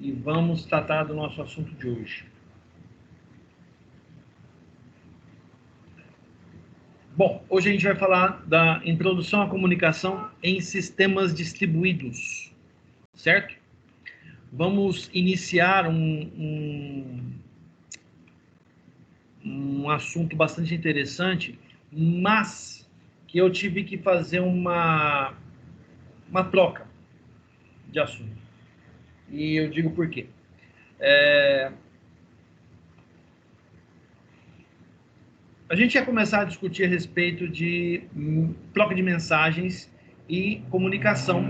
e vamos tratar do nosso assunto de hoje. Bom, hoje a gente vai falar da introdução à comunicação em sistemas distribuídos, certo? Vamos iniciar um assunto bastante interessante, mas que eu tive que fazer uma troca de assunto. E eu digo por quê. A gente ia começar a discutir a respeito de troca de mensagens e comunicação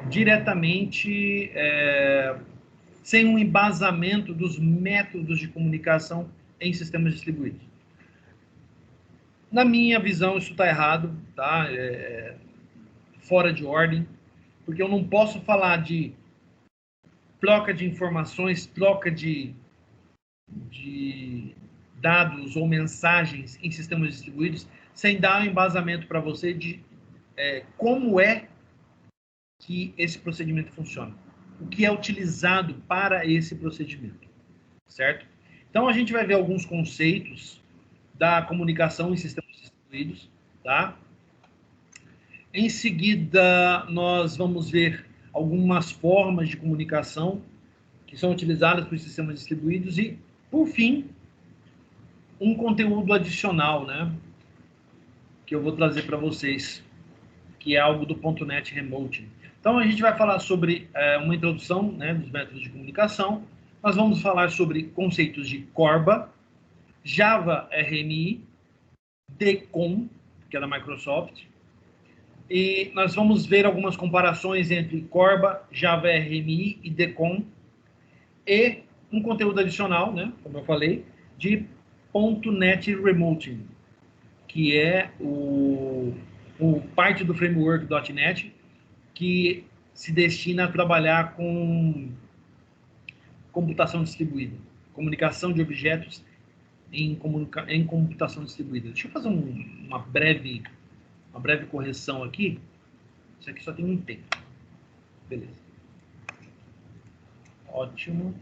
diretamente, sem um embasamento dos métodos de comunicação em sistemas distribuídos. Na minha visão, isso está errado, tá? Fora de ordem, porque eu não posso falar de troca de informações, troca de dados ou mensagens em sistemas distribuídos, sem dar um embasamento para você de como é que esse procedimento funciona, o que é utilizado para esse procedimento, certo? Então, a gente vai ver alguns conceitos da comunicação em sistemas distribuídos, tá? Em seguida, nós vamos ver algumas formas de comunicação que são utilizadas por sistemas distribuídos e, por fim, um conteúdo adicional, né, que eu vou trazer para vocês, que é algo do .NET Remote. Então, a gente vai falar sobre uma introdução, né, dos métodos de comunicação. Nós vamos falar sobre conceitos de Corba, Java RMI, DCOM, que é da Microsoft, e nós vamos ver algumas comparações entre Corba, Java RMI e DCOM, e um conteúdo adicional, né, como eu falei, de .NET Remote, que é o parte do framework .NET que se destina a trabalhar com computação distribuída, comunicação de objetos em computação distribuída. Deixa eu fazer uma breve correção aqui. Isso aqui só tem um T. Beleza. Ótimo.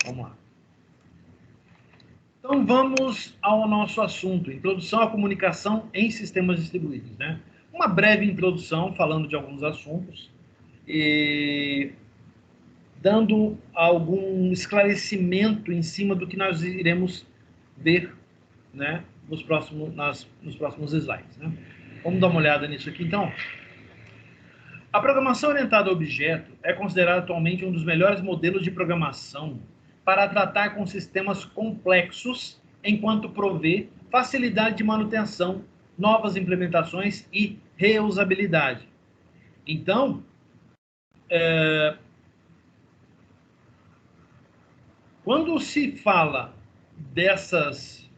Vamos lá. Então, vamos ao nosso assunto, introdução à comunicação em sistemas distribuídos, né? Uma breve introdução, falando de alguns assuntos, e dando algum esclarecimento em cima do que nós iremos ver, né, nos próximos slides, né? Vamos dar uma olhada nisso aqui, então. A programação orientada a objeto é considerada atualmente um dos melhores modelos de programação para tratar com sistemas complexos, enquanto provê facilidade de manutenção, novas implementações e reusabilidade. Então, quando se fala dessas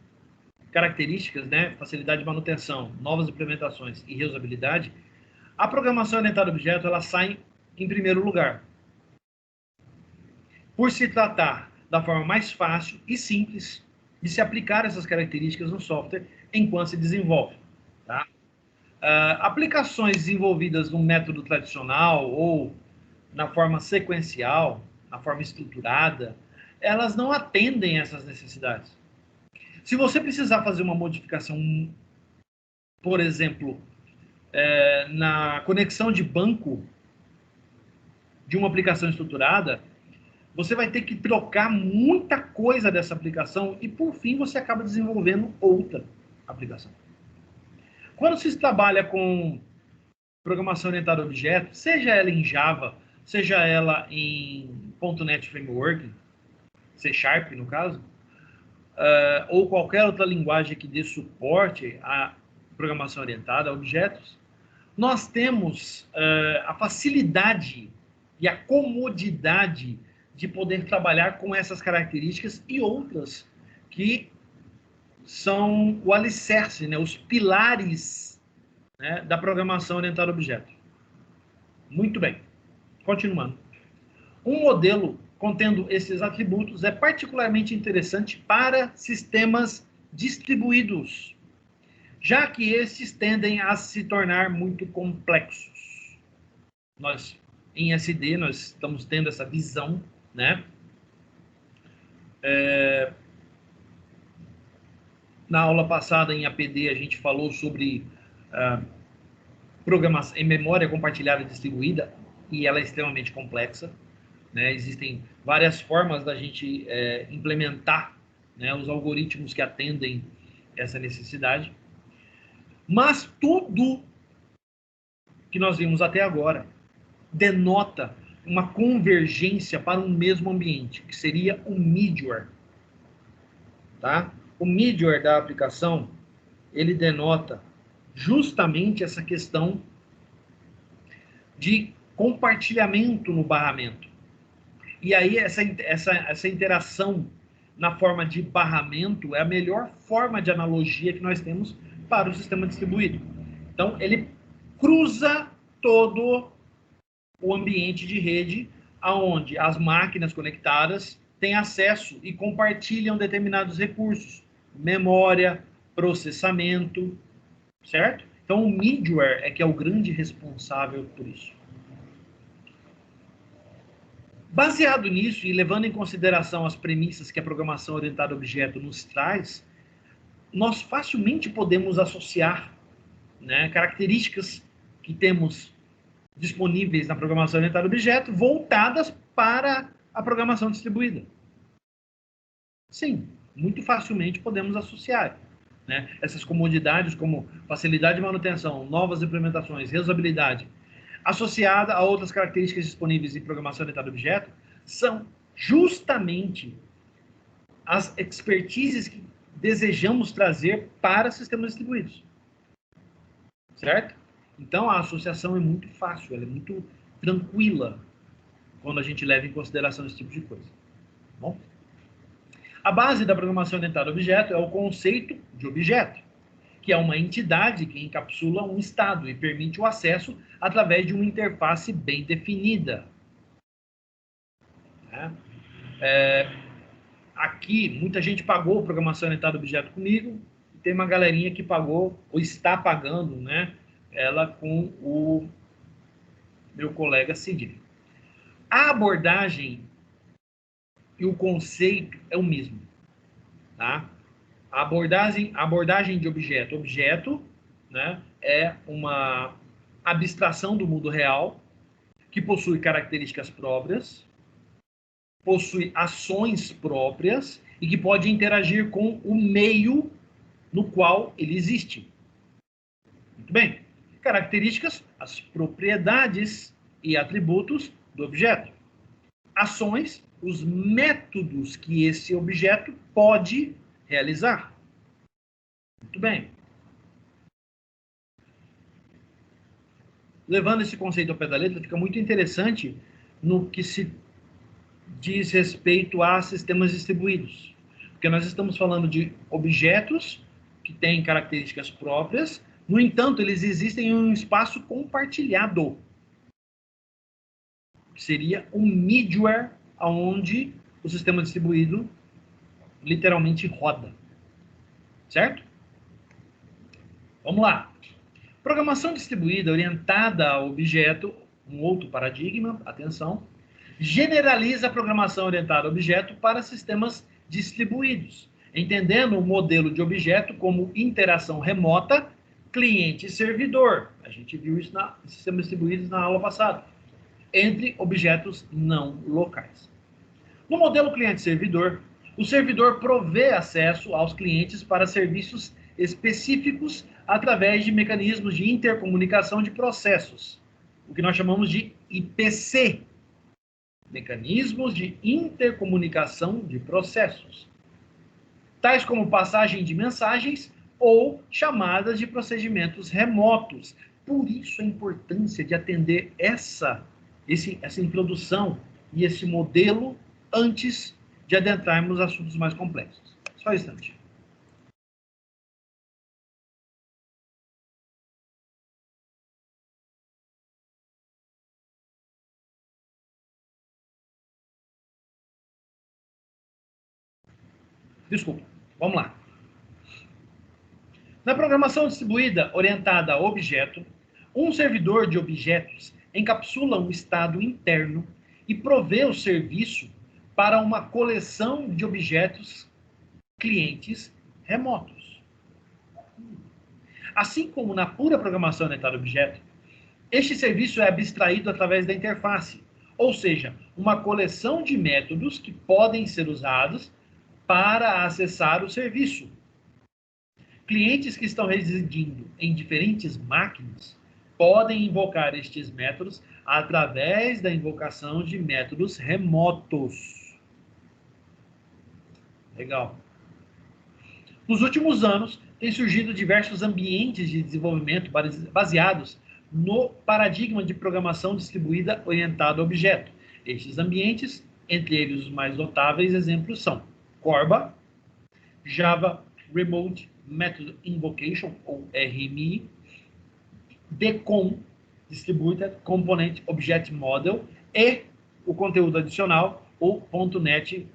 características, né, facilidade de manutenção, novas implementações e reusabilidade, a programação orientada a objeto ela sai em primeiro lugar, por se tratar da forma mais fácil e simples de se aplicar essas características no software enquanto se desenvolve. Tá? Aplicações desenvolvidas no método tradicional ou na forma sequencial, na forma estruturada, elas não atendem essas necessidades. Se você precisar fazer uma modificação, por exemplo, na conexão de banco de uma aplicação estruturada, você vai ter que trocar muita coisa dessa aplicação e, por fim, você acaba desenvolvendo outra aplicação. Quando se trabalha com programação orientada a objetos, seja ela em Java, seja ela em .NET Framework, C Sharp, no caso, ou qualquer outra linguagem que dê suporte à programação orientada a objetos, nós temos a facilidade e a comodidade de poder trabalhar com essas características e outras que são o alicerce, né, os pilares, né, da programação orientada a objetos. Muito bem. Continuando. Um modelo contendo esses atributos é particularmente interessante para sistemas distribuídos, já que esses tendem a se tornar muito complexos. Nós em SD, nós estamos tendo essa visão, né? Na aula passada, em APD, a gente falou sobre programação em memória compartilhada distribuída, e ela é extremamente complexa, né? Existem várias formas da gente implementar, né, os algoritmos que atendem essa necessidade. Mas tudo que nós vimos até agora denota uma convergência para um mesmo ambiente, que seria o middleware. Tá? O middleware da aplicação, ele denota justamente essa questão de compartilhamento no barramento. E aí essa interação na forma de barramento é a melhor forma de analogia que nós temos para o sistema distribuído. Então, ele cruza todo o ambiente de rede, aonde as máquinas conectadas têm acesso e compartilham determinados recursos, memória, processamento, certo? Então, o middleware é que é o grande responsável por isso. Baseado nisso e levando em consideração as premissas que a programação orientada a objeto nos traz, nós facilmente podemos associar, né, características que temos disponíveis na programação orientada a objeto voltadas para a programação distribuída. Sim, muito facilmente podemos associar, né, essas comodidades como facilidade de manutenção, novas implementações, reusabilidade, associada a outras características disponíveis em programação orientada a objeto, são justamente as expertises que desejamos trazer para sistemas distribuídos. Certo? Então, a associação é muito fácil, ela é muito tranquila quando a gente leva em consideração esse tipo de coisa. Bom? A base da programação orientada a objeto é o conceito de objeto, que é uma entidade que encapsula um estado e permite o acesso através de uma interface bem definida. Aqui, muita gente pagou programação orientada a objeto comigo, e tem uma galerinha que pagou, ou está pagando, né, ela com o meu colega Sidney. A abordagem e o conceito é o mesmo. Tá? A abordagem de objeto. Objeto, né, é uma abstração do mundo real que possui características próprias, possui ações próprias e que pode interagir com o meio no qual ele existe. Muito bem. Características, as propriedades e atributos do objeto. Ações, os métodos que esse objeto pode realizar. Muito bem. Levando esse conceito ao pé da letra, fica muito interessante no que se diz respeito a sistemas distribuídos. Porque nós estamos falando de objetos que têm características próprias, no entanto, eles existem em um espaço compartilhado. Que seria um middleware onde o sistema distribuído literalmente roda. Certo? Vamos lá. Programação distribuída orientada a objeto, um outro paradigma, atenção, generaliza a programação orientada a objeto para sistemas distribuídos, entendendo o modelo de objeto como interação remota, cliente e servidor. A gente viu isso em sistemas distribuídos na aula passada, entre objetos não locais. No modelo cliente-servidor, o servidor provê acesso aos clientes para serviços específicos através de mecanismos de intercomunicação de processos, o que nós chamamos de IPC, mecanismos de intercomunicação de processos, tais como passagem de mensagens ou chamadas de procedimentos remotos. Por isso a importância de atender essa introdução e esse modelo antes de adentrarmos assuntos mais complexos. Só um instante. Desculpa, vamos lá. Na programação distribuída orientada a objeto, um servidor de objetos encapsula um estado interno e provê o serviço para uma coleção de objetos clientes remotos. Assim como na pura programação orientada a objeto, este serviço é abstraído através da interface, ou seja, uma coleção de métodos que podem ser usados para acessar o serviço. Clientes que estão residindo em diferentes máquinas podem invocar estes métodos através da invocação de métodos remotos. Legal. Nos últimos anos, têm surgido diversos ambientes de desenvolvimento baseados no paradigma de programação distribuída orientada a objeto. Estes ambientes, entre eles os mais notáveis exemplos são Corba, Java Remote Method Invocation, ou RMI, DCOM, Distributed Component Object Model, e o conteúdo adicional, o .NET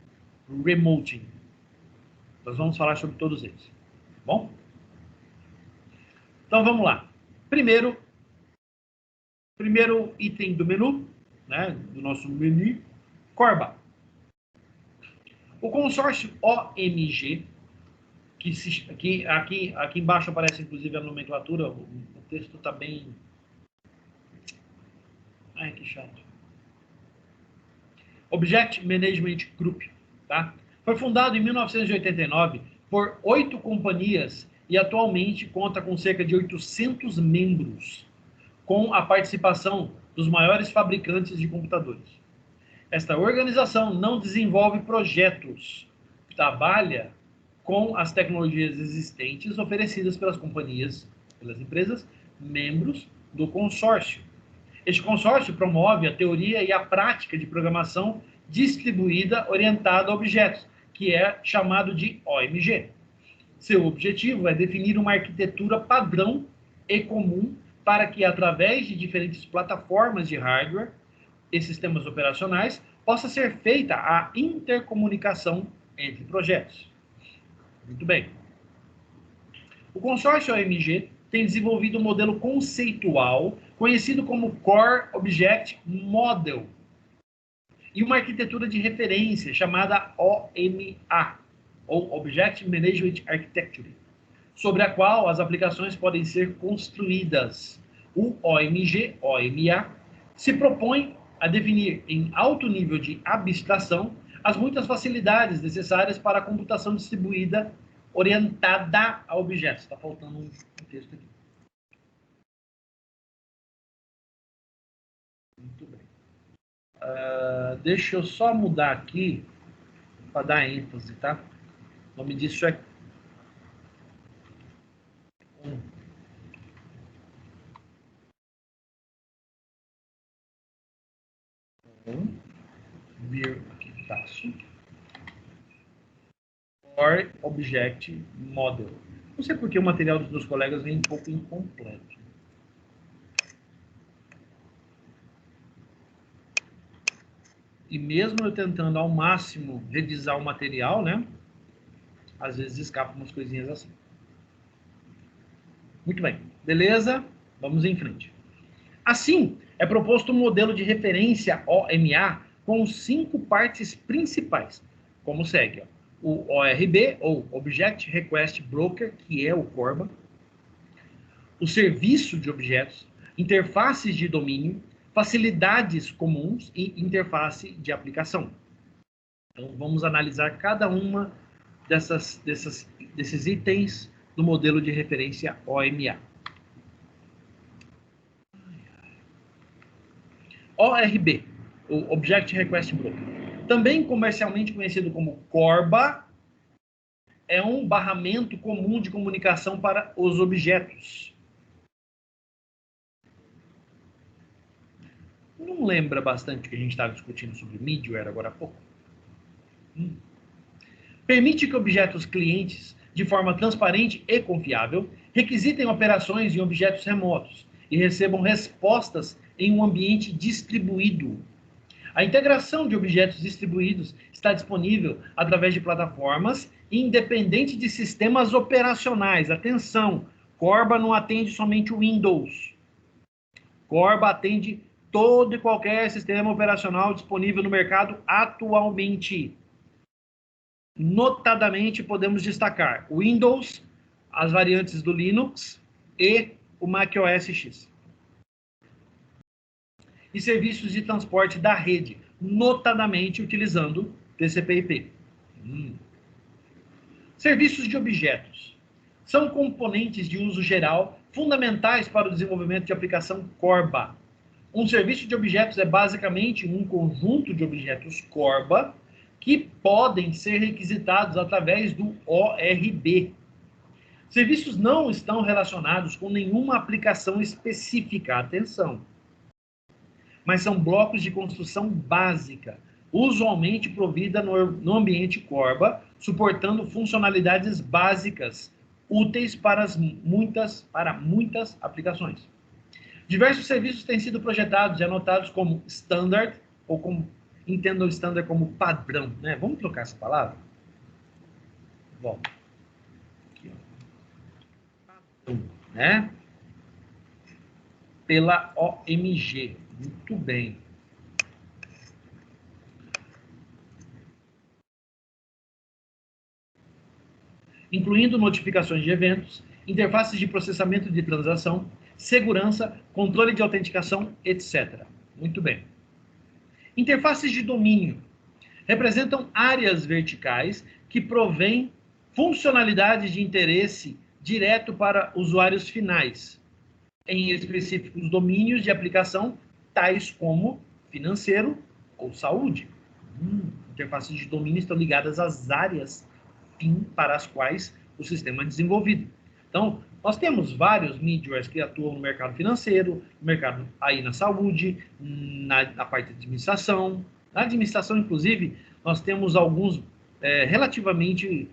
Remoting. Nós vamos falar sobre todos eles. Tá bom? Então vamos lá. Primeiro item do menu, né, do nosso menu, Corba. O consórcio OMG, que aqui embaixo aparece inclusive a nomenclatura, o texto está bem... Ai, que chato. Object Management Group, tá? Foi fundado em 1989 por 8 companhias e atualmente conta com cerca de 800 membros, com a participação dos maiores fabricantes de computadores. Esta organização não desenvolve projetos, trabalha com as tecnologias existentes oferecidas pelas companhias, pelas empresas, membros do consórcio. Este consórcio promove a teoria e a prática de programação distribuída orientada a objetos, que é chamado de OMG. Seu objetivo é definir uma arquitetura padrão e comum para que, através de diferentes plataformas de hardware e sistemas operacionais, possa ser feita a intercomunicação entre projetos. Muito bem. O consórcio OMG tem desenvolvido um modelo conceitual conhecido como Core Object Model e uma arquitetura de referência chamada OMA, ou Object Management Architecture, sobre a qual as aplicações podem ser construídas. O OMG, OMA, se propõe a definir em alto nível de abstração as muitas facilidades necessárias para a computação distribuída orientada a objetos. Está faltando um texto aqui. Muito bem. Deixa eu só mudar aqui para dar ênfase, tá? O nome disso é Core Object Model. Não sei porque o material dos meus colegas vem um pouco incompleto. E mesmo eu tentando ao máximo revisar o material, né? Às vezes escapam umas coisinhas assim. Muito bem. Beleza? Vamos em frente. Assim, é proposto um modelo de referência OMA com 5 partes principais, como segue. O ORB, ou Object Request Broker, que é o Corba, o serviço de objetos, interfaces de domínio, facilidades comuns e interface de aplicação. Então, vamos analisar cada uma desses itens do modelo de referência OMA. ORB, o Object Request Broker, também comercialmente conhecido como Corba, é um barramento comum de comunicação para os objetos. Não lembra bastante que a gente estava discutindo sobre middleware agora há pouco? Permite que objetos clientes, de forma transparente e confiável, requisitem operações em objetos remotos e recebam respostas em um ambiente distribuído. A integração de objetos distribuídos está disponível através de plataformas independente de sistemas operacionais. Atenção, Corba não atende somente o Windows. Corba atende todo e qualquer sistema operacional disponível no mercado atualmente. Notadamente, podemos destacar o Windows, as variantes do Linux e o macOS X. E serviços de transporte da rede, notadamente utilizando TCP/IP. Serviços de objetos. São componentes de uso geral fundamentais para o desenvolvimento de aplicação CORBA. Um serviço de objetos é basicamente um conjunto de objetos CORBA que podem ser requisitados através do ORB. Serviços não estão relacionados com nenhuma aplicação específica, atenção, mas são blocos de construção básica, usualmente provida no ambiente CORBA, suportando funcionalidades básicas úteis para muitas aplicações. Diversos serviços têm sido projetados e anotados como standard, ou como entendam standard como padrão, né? Vamos trocar essa palavra? Volta. Aqui, ó. Padrão, né? Pela OMG. Muito bem. Incluindo notificações de eventos, interfaces de processamento de transação, segurança, controle de autenticação, etc. Muito bem. Interfaces de domínio representam áreas verticais que provêm funcionalidades de interesse direto para usuários finais, em específicos domínios de aplicação, tais como financeiro ou saúde. Interfaces de domínio estão ligadas às áreas fim para as quais o sistema é desenvolvido. Então, nós temos vários middlewares que atuam no mercado financeiro, no mercado aí na saúde, na parte de administração. Na administração, inclusive, nós temos alguns relativamente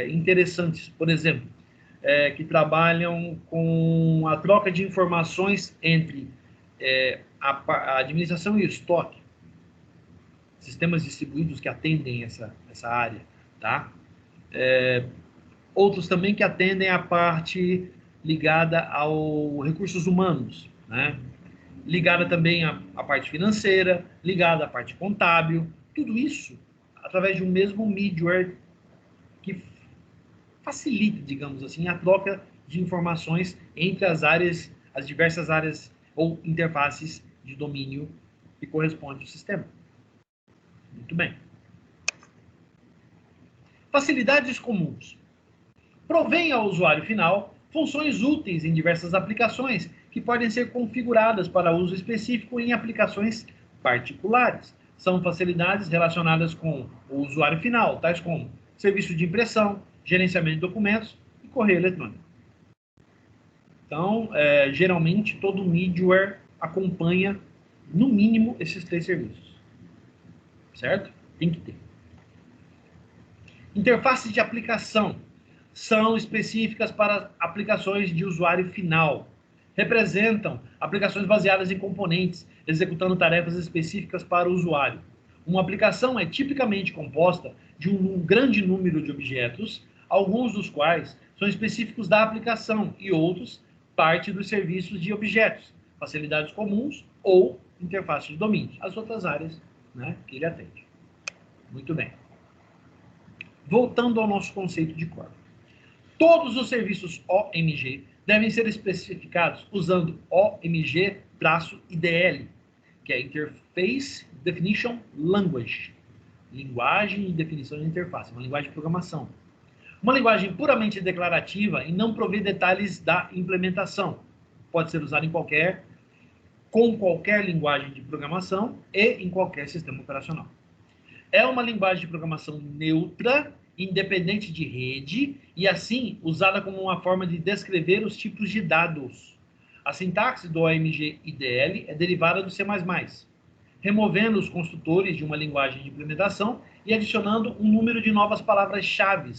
interessantes, por exemplo, que trabalham com a troca de informações entre a administração e o estoque. Sistemas distribuídos que atendem essa área, tá? Outros também que atendem a parte ligada aos recursos humanos, né? Ligada também à parte financeira, ligada à parte contábil, tudo isso através de um mesmo middleware que facilita, digamos assim, a troca de informações entre as diversas áreas ou interfaces de domínio que corresponde ao sistema. Muito bem. Facilidades comuns. Provém ao usuário final funções úteis em diversas aplicações que podem ser configuradas para uso específico em aplicações particulares. São facilidades relacionadas com o usuário final, tais como serviço de impressão, gerenciamento de documentos e correio eletrônico. Então, geralmente, todo middleware acompanha, no mínimo, esses 3 serviços. Certo? Tem que ter. Interfaces de aplicação são específicas para aplicações de usuário final. Representam aplicações baseadas em componentes, executando tarefas específicas para o usuário. Uma aplicação é tipicamente composta de um grande número de objetos, alguns dos quais são específicos da aplicação e outros parte dos serviços de objetos, facilidades comuns ou interface de domínio, as outras áreas, né, que ele atende. Muito bem. Voltando ao nosso conceito de CORBA. Todos os serviços OMG devem ser especificados usando OMG-IDL, que é Interface Definition Language, linguagem e definição de interface, uma linguagem de programação. Uma linguagem puramente declarativa e não provê detalhes da implementação. Pode ser usada com qualquer linguagem de programação e em qualquer sistema operacional. É uma linguagem de programação neutra, independente de rede, e assim usada como uma forma de descrever os tipos de dados. A sintaxe do OMG-IDL é derivada do C++, removendo os construtores de uma linguagem de implementação e adicionando um número de novas palavras-chave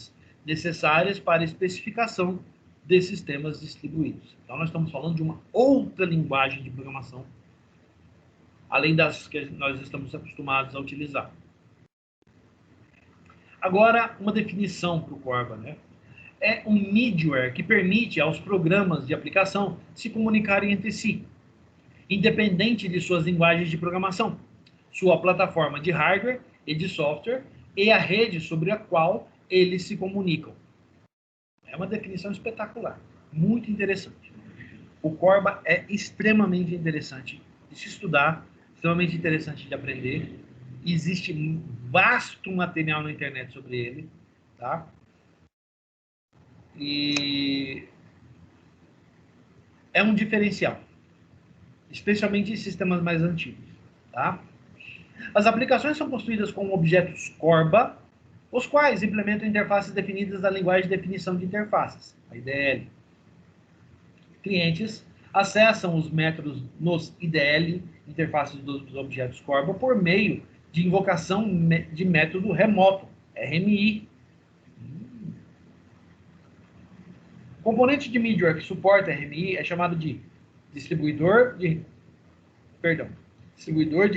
necessárias para a especificação de sistemas distribuídos. Então, nós estamos falando de uma outra linguagem de programação, além das que nós estamos acostumados a utilizar. Agora, uma definição para o CORBA, né? É um middleware que permite aos programas de aplicação se comunicarem entre si independente de suas linguagens de programação, sua plataforma de hardware e de software e a rede sobre a qual eles se comunicam. É uma definição espetacular, muito interessante. O Corba é extremamente interessante de se estudar, extremamente interessante de aprender. Existe vasto material na internet sobre ele, tá? E é um diferencial, especialmente em sistemas mais antigos, tá? As aplicações são construídas com objetos Corba, os quais implementam interfaces definidas da linguagem de definição de interfaces, a IDL. Clientes acessam os métodos nos IDL, interfaces dos objetos Corba, por meio de invocação de método remoto, RMI. O componente de middleware que suporta RMI é chamado de distribuidor de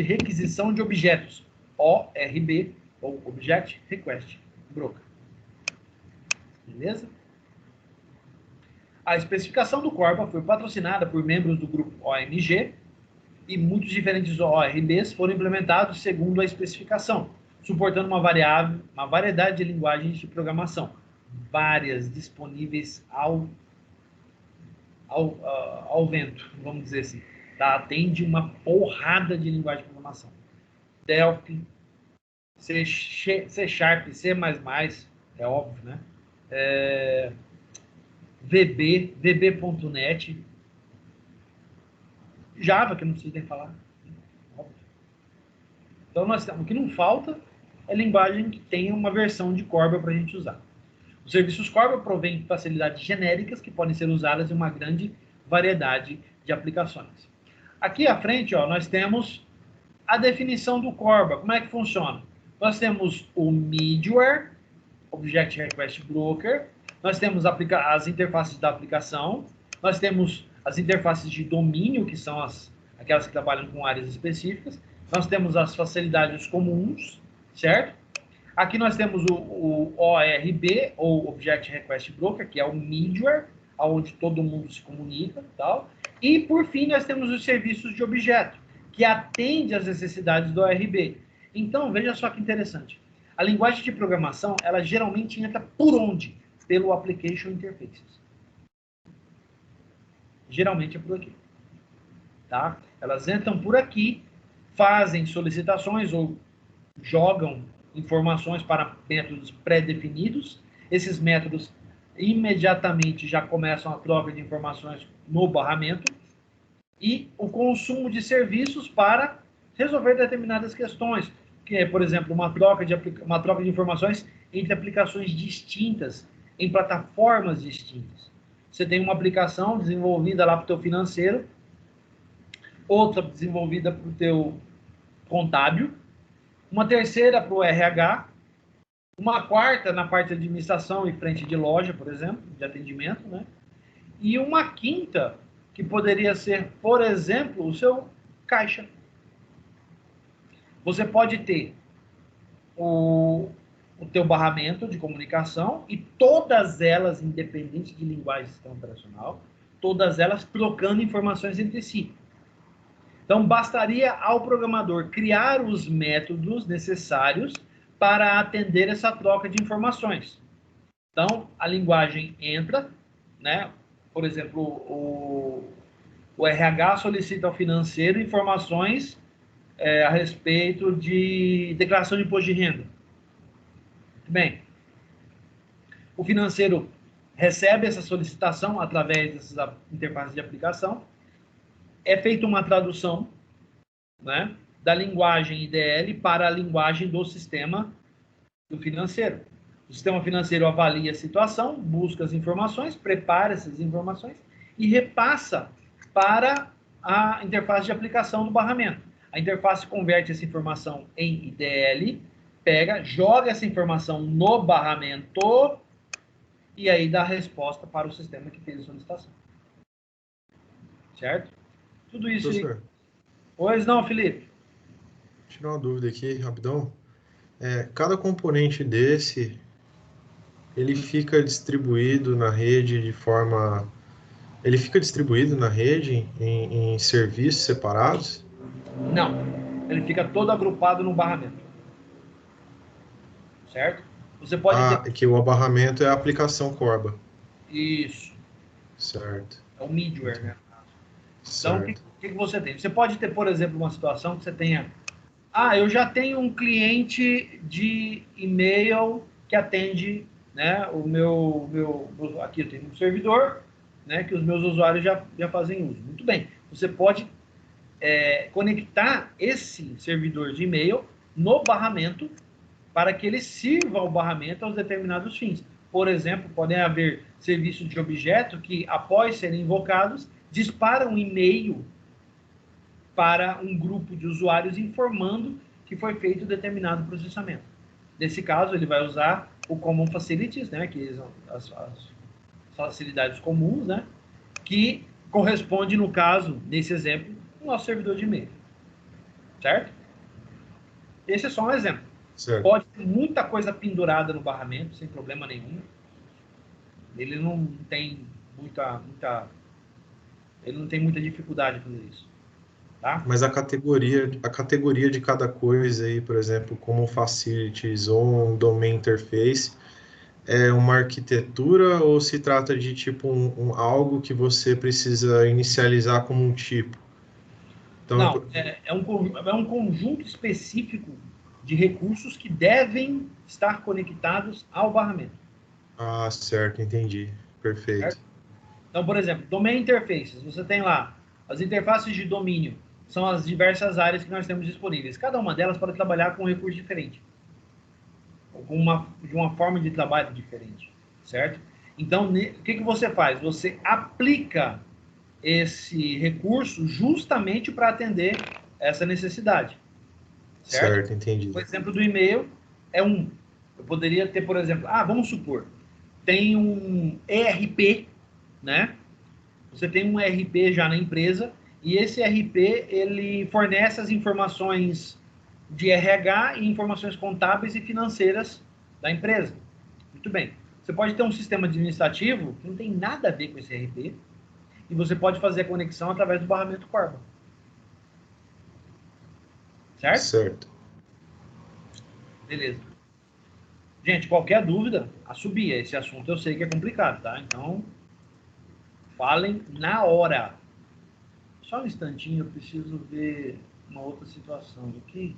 requisição de objetos, ORB, ou Object Request Broker. Beleza? A especificação do Corba foi patrocinada por membros do grupo OMG e muitos diferentes ORBs foram implementados segundo a especificação, suportando uma variedade de linguagens de programação, várias disponíveis ao vento, vamos dizer assim. Tá? Atende uma porrada de linguagem de programação. Delphi, C Sharp, C++, é óbvio, né? VB.NET, Java, que eu não preciso nem falar. Óbvio. Então, o que não falta é linguagem que tenha uma versão de Corba para a gente usar. Os serviços Corba provêm facilidades genéricas que podem ser usadas em uma grande variedade de aplicações. Aqui à frente, ó, nós temos a definição do Corba. Como é que funciona? Nós temos o middleware, Object Request Broker, nós temos as interfaces da aplicação, nós temos as interfaces de domínio, que são aquelas que trabalham com áreas específicas, nós temos as facilidades comuns, certo? Aqui nós temos o ORB, ou Object Request Broker, que é o middleware, onde todo mundo se comunica e tal. E, por fim, nós temos os serviços de objeto, que atende às necessidades do ORB. Então, veja só que interessante. A linguagem de programação, ela geralmente entra por onde? Pelo Application Interfaces. Geralmente é por aqui. Tá? Elas entram por aqui, fazem solicitações ou jogam informações para métodos pré-definidos. Esses métodos imediatamente já começam a troca de informações no barramento e o consumo de serviços para resolver determinadas questões, que é, por exemplo, uma troca de informações entre aplicações distintas, em plataformas distintas. Você tem uma aplicação desenvolvida lá para o teu financeiro, outra desenvolvida para o teu contábil, uma terceira para o RH, uma quarta na parte de administração e frente de loja, por exemplo, de atendimento, né? E uma quinta que poderia ser, por exemplo, o seu caixa. Você pode ter o teu barramento de comunicação e todas elas, independente de linguagem de sistema operacional, todas elas trocando informações entre si. Então, bastaria ao programador criar os métodos necessários para atender essa troca de informações. Então, a linguagem entra, né? Por exemplo, o RH solicita ao financeiro informações a respeito de declaração de imposto de renda. Muito bem. O financeiro recebe essa solicitação através dessas interfaces de aplicação. É feita uma tradução, né, da linguagem IDL para a linguagem do sistema do financeiro. O sistema financeiro avalia a situação, busca as informações, prepara essas informações e repassa para a interface de aplicação do barramento. A interface converte essa informação em IDL, pega, joga essa informação no barramento e aí dá a resposta para o sistema que fez a solicitação. Certo? Tudo isso aí. Pois não, Felipe? Tirar uma dúvida aqui, rapidão. Cada componente desse, ele fica distribuído na rede de forma Ele fica distribuído na rede em serviços separados? Não, ele fica todo agrupado no barramento, certo? Você pode ter Ah, que o abarramento é a aplicação Corba. isso, Certo. é o middleware, Entendi. né? Então, o que, Certo. que você tem? Você pode ter, por exemplo, uma situação que você tenha, eu já tenho um cliente de e-mail que atende, né, aqui eu tenho um servidor, né, que os meus usuários já fazem uso. Muito bem. Você pode conectar esse servidor de e-mail no barramento para que ele sirva ao barramento aos determinados fins. Por exemplo, podem haver serviços de objeto que, após serem invocados, disparam um e-mail para um grupo de usuários informando que foi feito determinado processamento. Nesse caso, ele vai usar o Common Facilities, né, que são as facilidades comuns, né, que corresponde, no caso, nesse exemplo, ao nosso servidor de e-mail. Certo? Esse é só um exemplo. Certo. Pode ter muita coisa pendurada no barramento, sem problema nenhum. Ele não tem ele não tem muita dificuldade em fazer isso, tá? Mas a categoria de cada coisa aí, por exemplo, como facilities ou um domain interface, é uma arquitetura ou se trata de tipo algo que você precisa inicializar como um tipo? Então, Não, é um conjunto específico de recursos que devem estar conectados ao barramento. certo, entendi. Perfeito. Certo? Então, por exemplo, domain interfaces, você tem lá as interfaces de domínio, são as diversas áreas que nós temos disponíveis. Cada uma delas pode trabalhar com um recurso diferente, de uma forma de trabalho diferente, certo? Então, o que você faz? Você aplica esse recurso justamente para atender essa necessidade, certo? Certo, entendi. O exemplo do e-mail é um. Eu poderia ter, por exemplo, vamos supor, tem um ERP, né? Você tem um ERP já na empresa e esse ERP ele fornece as informações de RH e informações contábeis e financeiras da empresa. Muito bem. Você pode ter um sistema administrativo que não tem nada a ver com esse ERP e você pode fazer a conexão através do barramento Corba. Certo? Certo. Beleza. Gente, qualquer dúvida, assobia. Esse assunto eu sei que é complicado, tá? Então, falem na hora. Só um instantinho, eu preciso ver uma outra situação aqui.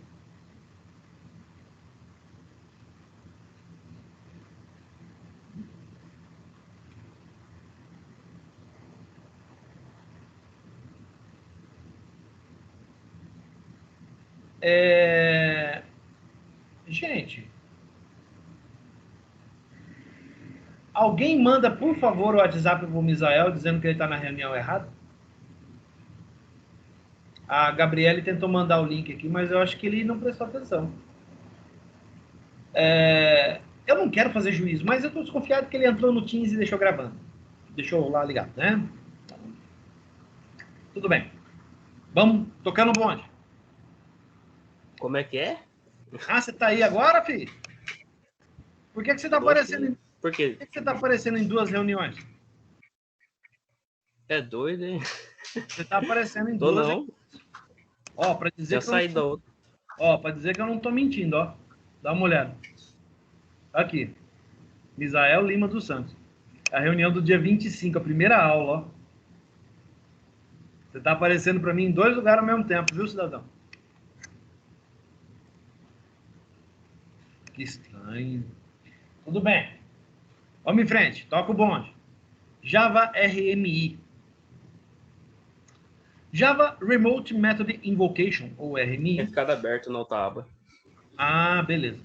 Gente, alguém manda, por favor, o WhatsApp pro Misael dizendo que ele está na reunião errada? A Gabriele tentou mandar o link aqui, mas eu acho que ele não prestou atenção. Eu não quero fazer juízo, mas eu estou desconfiado que ele entrou no Teams e deixou gravando. Deixou lá ligado, né? Tudo bem. Vamos tocando o bonde. Como é que é? Você tá aí agora, filho? Por que você tá aparecendo? Por quê? Por que você tá aparecendo em duas reuniões? É doido, hein? Você tá aparecendo em Tô duas. não. Ó, para dizer Já saí da outra. Ó, para dizer que eu não tô mentindo, ó. Dá uma olhada. Aqui. Misael Lima dos Santos. A reunião do dia 25, a primeira aula, ó. Você tá aparecendo para mim em dois lugares ao mesmo tempo, viu, cidadão? Que estranho. Tudo bem. Vamos em frente. Toca o bonde. Java RMI. Java Remote Method Invocation, ou RMI. Tem ficado aberto na outra aba. Beleza.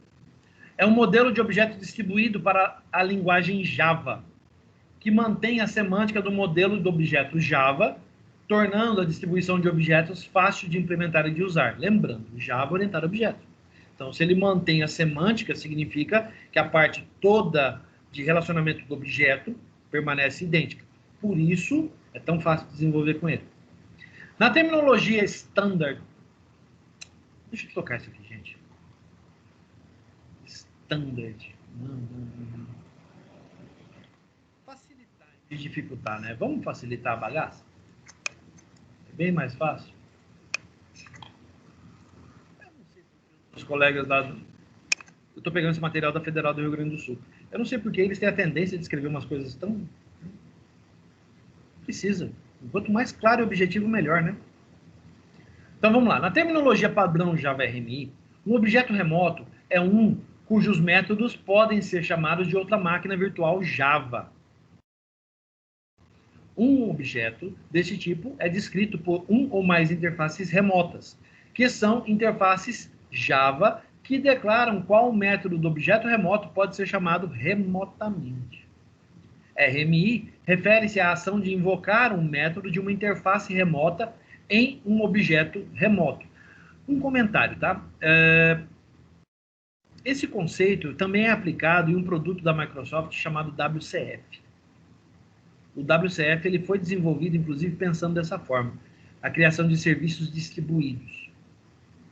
É um modelo de objeto distribuído para a linguagem Java, que mantém a semântica do modelo do objeto Java, tornando a distribuição de objetos fácil de implementar e de usar. Lembrando, Java orientado a objetos. Então, se ele mantém a semântica, significa que a parte toda de relacionamento do objeto permanece idêntica. Por isso, é tão fácil de desenvolver com ele. Na terminologia standard, deixa eu tocar isso aqui, gente. Standard. Não. Facilitar. de dificultar, né? Vamos facilitar a bagaça? É bem mais fácil. Eu não sei porque os colegas lá... Eu estou pegando esse material da Federal do Rio Grande do Sul. Eu não sei porque eles têm a tendência de escrever umas coisas tão... Precisa. Quanto mais claro e objetivo, melhor, né? Então, vamos lá. Na terminologia padrão Java RMI, um objeto remoto é um cujos métodos podem ser chamados de outra máquina virtual Java. Um objeto desse tipo é descrito por um ou mais interfaces remotas, que são interfaces Java que declaram qual método do objeto remoto pode ser chamado remotamente. RMI refere-se à ação de invocar um método de uma interface remota em um objeto remoto. Um comentário, tá? Esse conceito também é aplicado em um produto da Microsoft chamado WCF. O WCF ele foi desenvolvido, inclusive, pensando dessa forma. A criação de serviços distribuídos.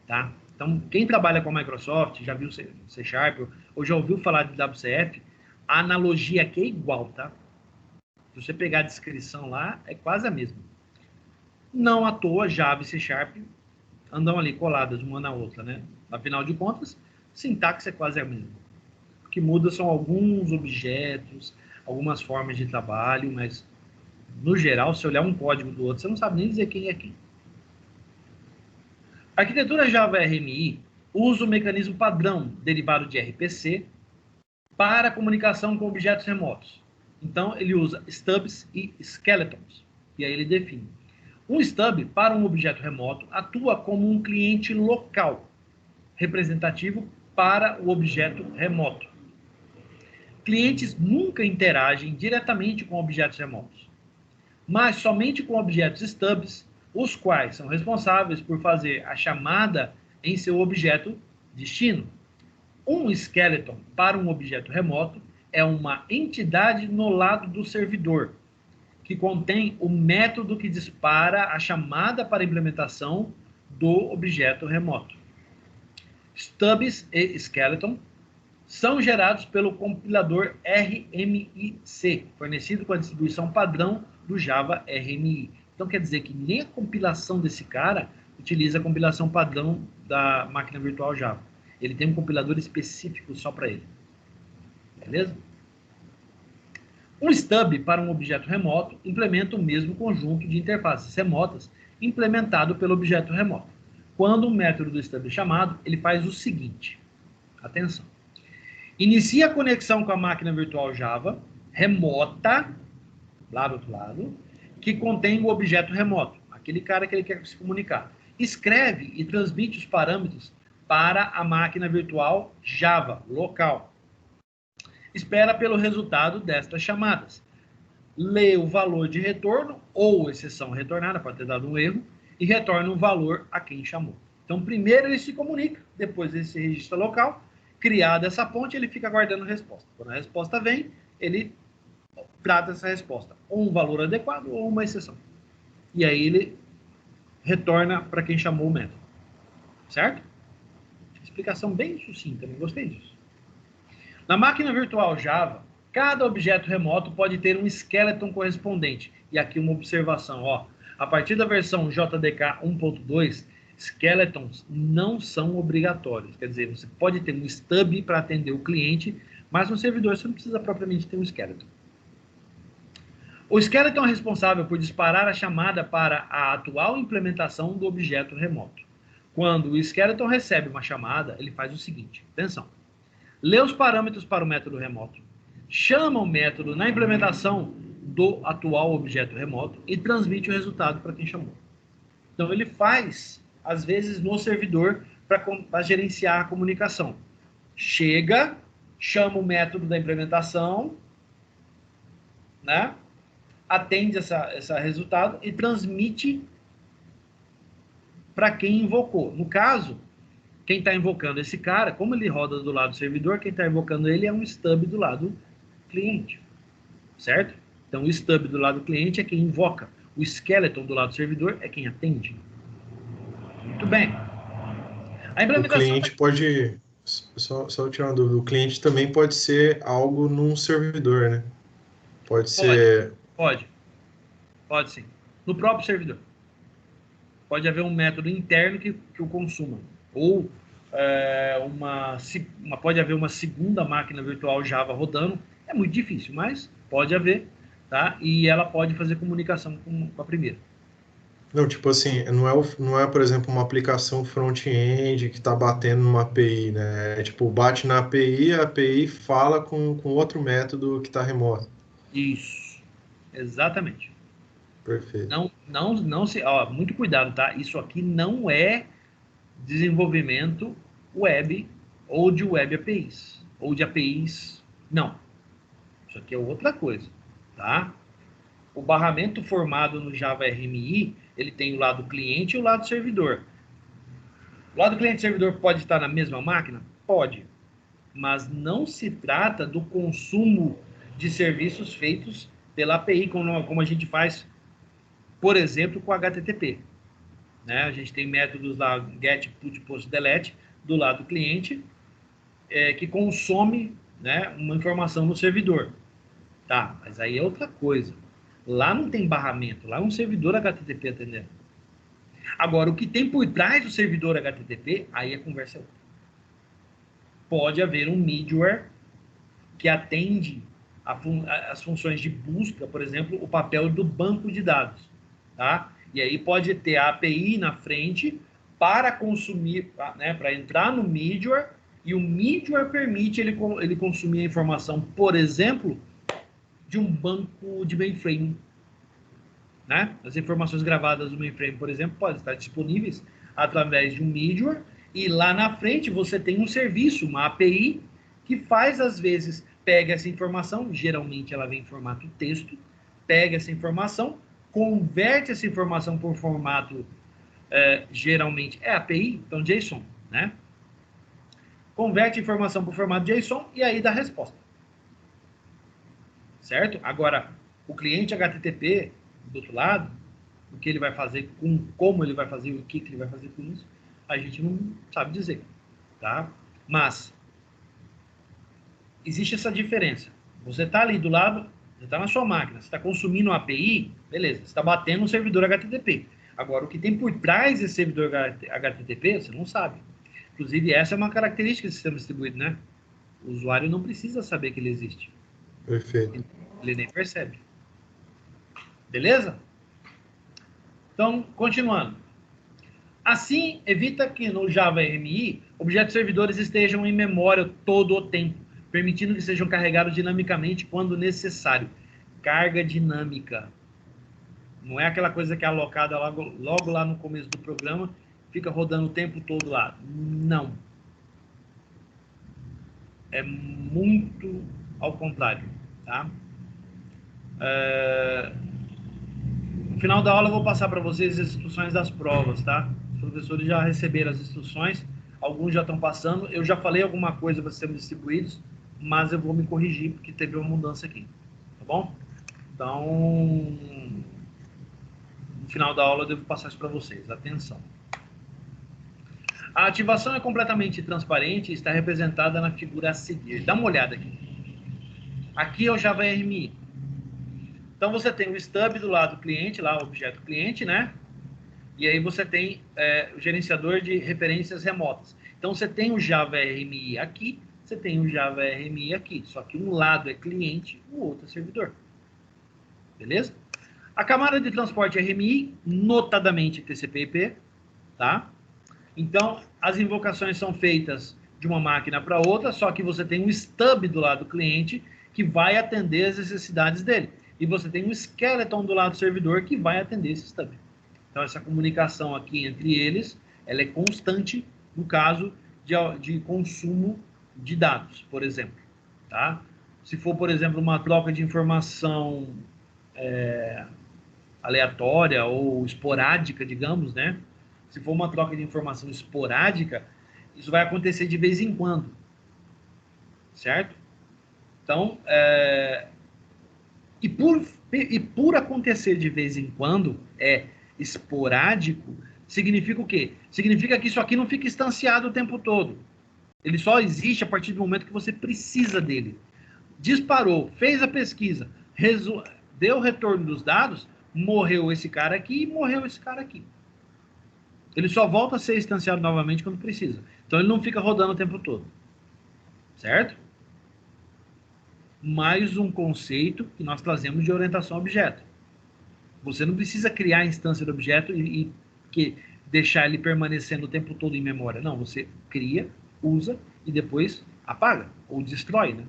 Tá? Então, quem trabalha com a Microsoft, já viu C Sharp, ou já ouviu falar de WCF, a analogia aqui é igual, tá? Se você pegar a descrição lá, é quase a mesma. Não à toa, Java e C Sharp andam ali coladas uma na outra, né? Afinal de contas, sintaxe é quase a mesma. O que muda são alguns objetos, algumas formas de trabalho, mas, no geral, se olhar um código do outro, você não sabe nem dizer quem é quem. A arquitetura Java RMI usa o mecanismo padrão derivado de RPC para comunicação com objetos remotos. Então, ele usa stubs e skeletons. E aí ele define. Um stub, para um objeto remoto, atua como um cliente local, representativo para o objeto remoto. Clientes nunca interagem diretamente com objetos remotos, mas somente com objetos stubs, os quais são responsáveis por fazer a chamada em seu objeto destino. Um skeleton para um objeto remoto é uma entidade no lado do servidor, que contém o método que dispara a chamada para a implementação do objeto remoto. Stubs e skeleton são gerados pelo compilador RMIC, fornecido com a distribuição padrão do Java RMI. Então, quer dizer que nem a compilação desse cara utiliza a compilação padrão da máquina virtual Java. Ele tem um compilador específico só para ele. Beleza? Um stub para um objeto remoto implementa o mesmo conjunto de interfaces remotas implementado pelo objeto remoto. Quando o método do stub é chamado, ele faz o seguinte. Atenção. Inicia a conexão com a máquina virtual Java remota, lá do outro lado, que contém o objeto remoto, aquele cara que ele quer se comunicar. Escreve e transmite os parâmetros para a máquina virtual Java, local. Espera pelo resultado destas chamadas. Lê o valor de retorno ou exceção retornada, pode ter dado um erro, e retorna o valor a quem chamou. Então, primeiro ele se comunica, depois ele se registra local, criada essa ponte, ele fica aguardando a resposta. Quando a resposta vem, ele trata essa resposta, ou um valor adequado ou uma exceção. E aí ele retorna para quem chamou o método. Certo? Explicação bem sucinta, né? Gostei disso. Na máquina virtual Java, cada objeto remoto pode ter um skeleton correspondente. E aqui uma observação, ó. A partir da versão JDK 1.2, skeletons não são obrigatórios. Quer dizer, você pode ter um stub para atender o cliente, mas no servidor você não precisa propriamente ter um skeleton. O skeleton é responsável por disparar a chamada para a atual implementação do objeto remoto. Quando o skeleton recebe uma chamada, ele faz o seguinte, atenção. Lê os parâmetros para o método remoto, chama o método na implementação do atual objeto remoto e transmite o resultado para quem chamou. Então, ele faz, às vezes, no servidor para gerenciar a comunicação. Chega, chama o método da implementação, né? Atende esse resultado e transmite para quem invocou. No caso, quem está invocando esse cara, como ele roda do lado do servidor, quem está invocando ele é um stub do lado do cliente, certo? Então, o stub do lado do cliente é quem invoca. O skeleton do lado do servidor é quem atende. Muito bem. A implementação... O cliente pode... Só tirar uma dúvida. O cliente também pode ser algo num servidor, né? Pode ser Pode sim. No próprio servidor. Pode haver um método interno que o consuma. Ou pode haver uma segunda máquina virtual Java rodando. É muito difícil, mas pode haver, tá? E ela pode fazer comunicação com a primeira. Não, tipo assim, não é, por exemplo, uma aplicação front-end que está batendo numa API, né? É tipo, bate na API, a API fala com outro método que está remoto. Isso. Exatamente. Perfeito. Não se... Ó, muito cuidado, tá? Isso aqui não é desenvolvimento web ou de web APIs. Ou de APIs. Não. Isso aqui é outra coisa, tá? O barramento formado no Java RMI, ele tem o lado cliente e o lado servidor. O lado cliente e servidor pode estar na mesma máquina? Pode. Mas não se trata do consumo de serviços feitos pela API, como a gente faz, por exemplo, com HTTP. Né? A gente tem métodos lá, get, put, post, delete, do lado cliente, que consome, né, uma informação no servidor. Tá, mas aí é outra coisa. Lá não tem barramento, lá é um servidor HTTP atendendo. Agora, o que tem por trás do servidor HTTP, aí a conversa é outra. Pode haver um middleware que atende as funções de busca, por exemplo, o papel do banco de dados. Tá? E aí pode ter a API na frente para consumir, né, para entrar no middleware, e o middleware permite ele consumir a informação, por exemplo, de um banco de mainframe. Né? As informações gravadas no mainframe, por exemplo, podem estar disponíveis através de um middleware, e lá na frente você tem um serviço, uma API, que faz, às vezes, pega essa informação, geralmente ela vem em formato texto, pega essa informação, converte essa informação por formato, geralmente é API, então JSON, né? Converte a informação por formato JSON e aí dá a resposta. Certo? Agora, o cliente HTTP, do outro lado, o que ele vai fazer, como ele vai fazer, o que ele vai fazer com isso, a gente não sabe dizer, tá? Mas existe essa diferença. Você está ali do lado, você está na sua máquina, você está consumindo uma API, beleza, você está batendo um servidor HTTP. Agora, o que tem por trás desse servidor HTTP, você não sabe. Inclusive, essa é uma característica do sistema distribuído, né? O usuário não precisa saber que ele existe. Perfeito. Ele nem percebe. Beleza? Então, continuando. Assim, evita que no Java RMI, objetos servidores estejam em memória todo o tempo, permitindo que sejam carregados dinamicamente quando necessário. Carga dinâmica. Não é aquela coisa que é alocada logo lá no começo do programa, fica rodando o tempo todo lá. Não. É muito ao contrário, tá? No final da aula eu vou passar para vocês as instruções das provas, tá? Os professores já receberam as instruções, alguns já estão passando. Eu já falei alguma coisa para sistemas distribuídos, mas eu vou me corrigir porque teve uma mudança aqui, tá bom? Então, no final da aula eu devo passar isso para vocês. Atenção. A ativação é completamente transparente e está representada na figura a seguir. Dá uma olhada aqui. Aqui é o Java RMI. Então, você tem o stub do lado do cliente, lá o objeto cliente, né? E aí você tem o gerenciador de referências remotas. Então, você tem o Java RMI aqui, você tem o Java RMI aqui. Só que um lado é cliente, o outro é servidor. Beleza? A camada de transporte RMI, notadamente TCP/IP, tá? Então, as invocações são feitas de uma máquina para outra, só que você tem um stub do lado do cliente que vai atender as necessidades dele. E você tem um skeleton do lado do servidor que vai atender esse stub. Então, essa comunicação aqui entre eles, ela é constante no caso de consumo de dados, por exemplo. Tá? Se for, por exemplo, uma troca de informação aleatória ou esporádica, digamos, né? Se for uma troca de informação esporádica, isso vai acontecer de vez em quando. Certo? Então, e por acontecer de vez em quando, esporádico, significa o quê? Significa que isso aqui não fica instanciado o tempo todo. Ele só existe a partir do momento que você precisa dele. Disparou, fez a pesquisa, deu retorno dos dados, morreu esse cara aqui e morreu esse cara aqui. Ele só volta a ser instanciado novamente quando precisa. Então ele não fica rodando o tempo todo. Certo? Mais um conceito que nós trazemos de orientação a objeto. Você não precisa criar a instância do objeto e deixar ele permanecendo o tempo todo em memória. Não, você cria, usa e depois apaga ou destrói, né?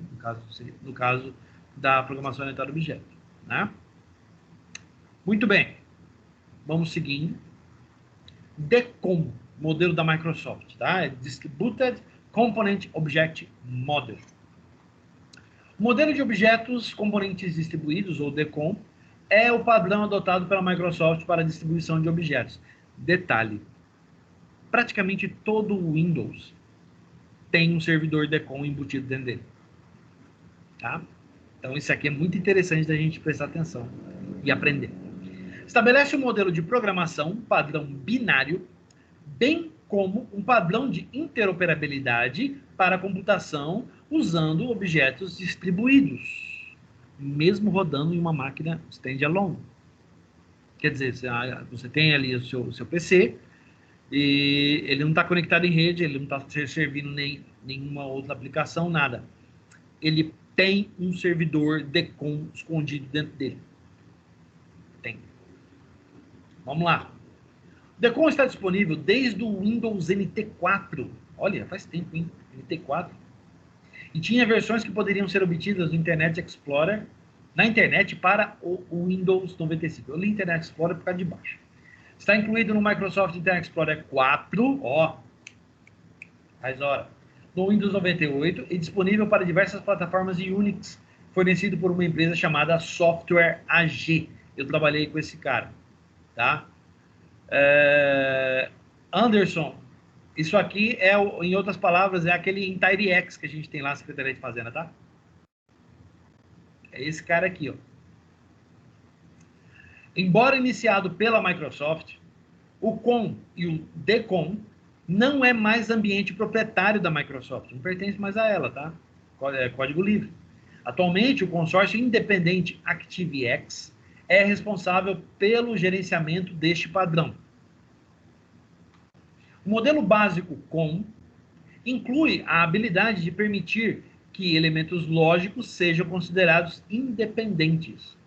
No caso da programação orientada a objeto. Né? Muito bem. Vamos seguindo. DCOM, modelo da Microsoft, tá? É Distributed Component Object Model. O modelo de objetos componentes distribuídos, ou DCOM, é o padrão adotado pela Microsoft para a distribuição de objetos. Detalhe, praticamente todo o Windows tem um servidor DCOM embutido dentro dele. Tá? Então isso aqui é muito interessante da gente prestar atenção e aprender. Estabelece um modelo de programação padrão binário, bem como um padrão de interoperabilidade para a computação usando objetos distribuídos, mesmo rodando em uma máquina standalone. Quer dizer, você tem ali o seu PC e ele não está conectado em rede, ele não está servindo nenhuma outra aplicação, nada. Ele tem um servidor DCOM escondido dentro dele. Tem. Vamos lá. O DCOM está disponível desde o Windows NT4. Olha, faz tempo, hein? NT4. E tinha versões que poderiam ser obtidas no Internet Explorer, na internet para o Windows 95. Eu li Internet Explorer por causa de baixo. Está incluído no Microsoft Internet Explorer 4, ó, faz hora, no Windows 98 e disponível para diversas plataformas de Unix, fornecido por uma empresa chamada Software AG. Eu trabalhei com esse cara, tá? Anderson, isso aqui é, em outras palavras, é aquele IntireX que a gente tem lá na Secretaria de Fazenda, tá? É esse cara aqui, ó. Embora iniciado pela Microsoft, o COM e o DCOM não é mais ambiente proprietário da Microsoft, não pertence mais a ela, tá? É código livre. Atualmente, o consórcio independente ActiveX é responsável pelo gerenciamento deste padrão. O modelo básico COM inclui a habilidade de permitir que elementos lógicos sejam considerados independentes.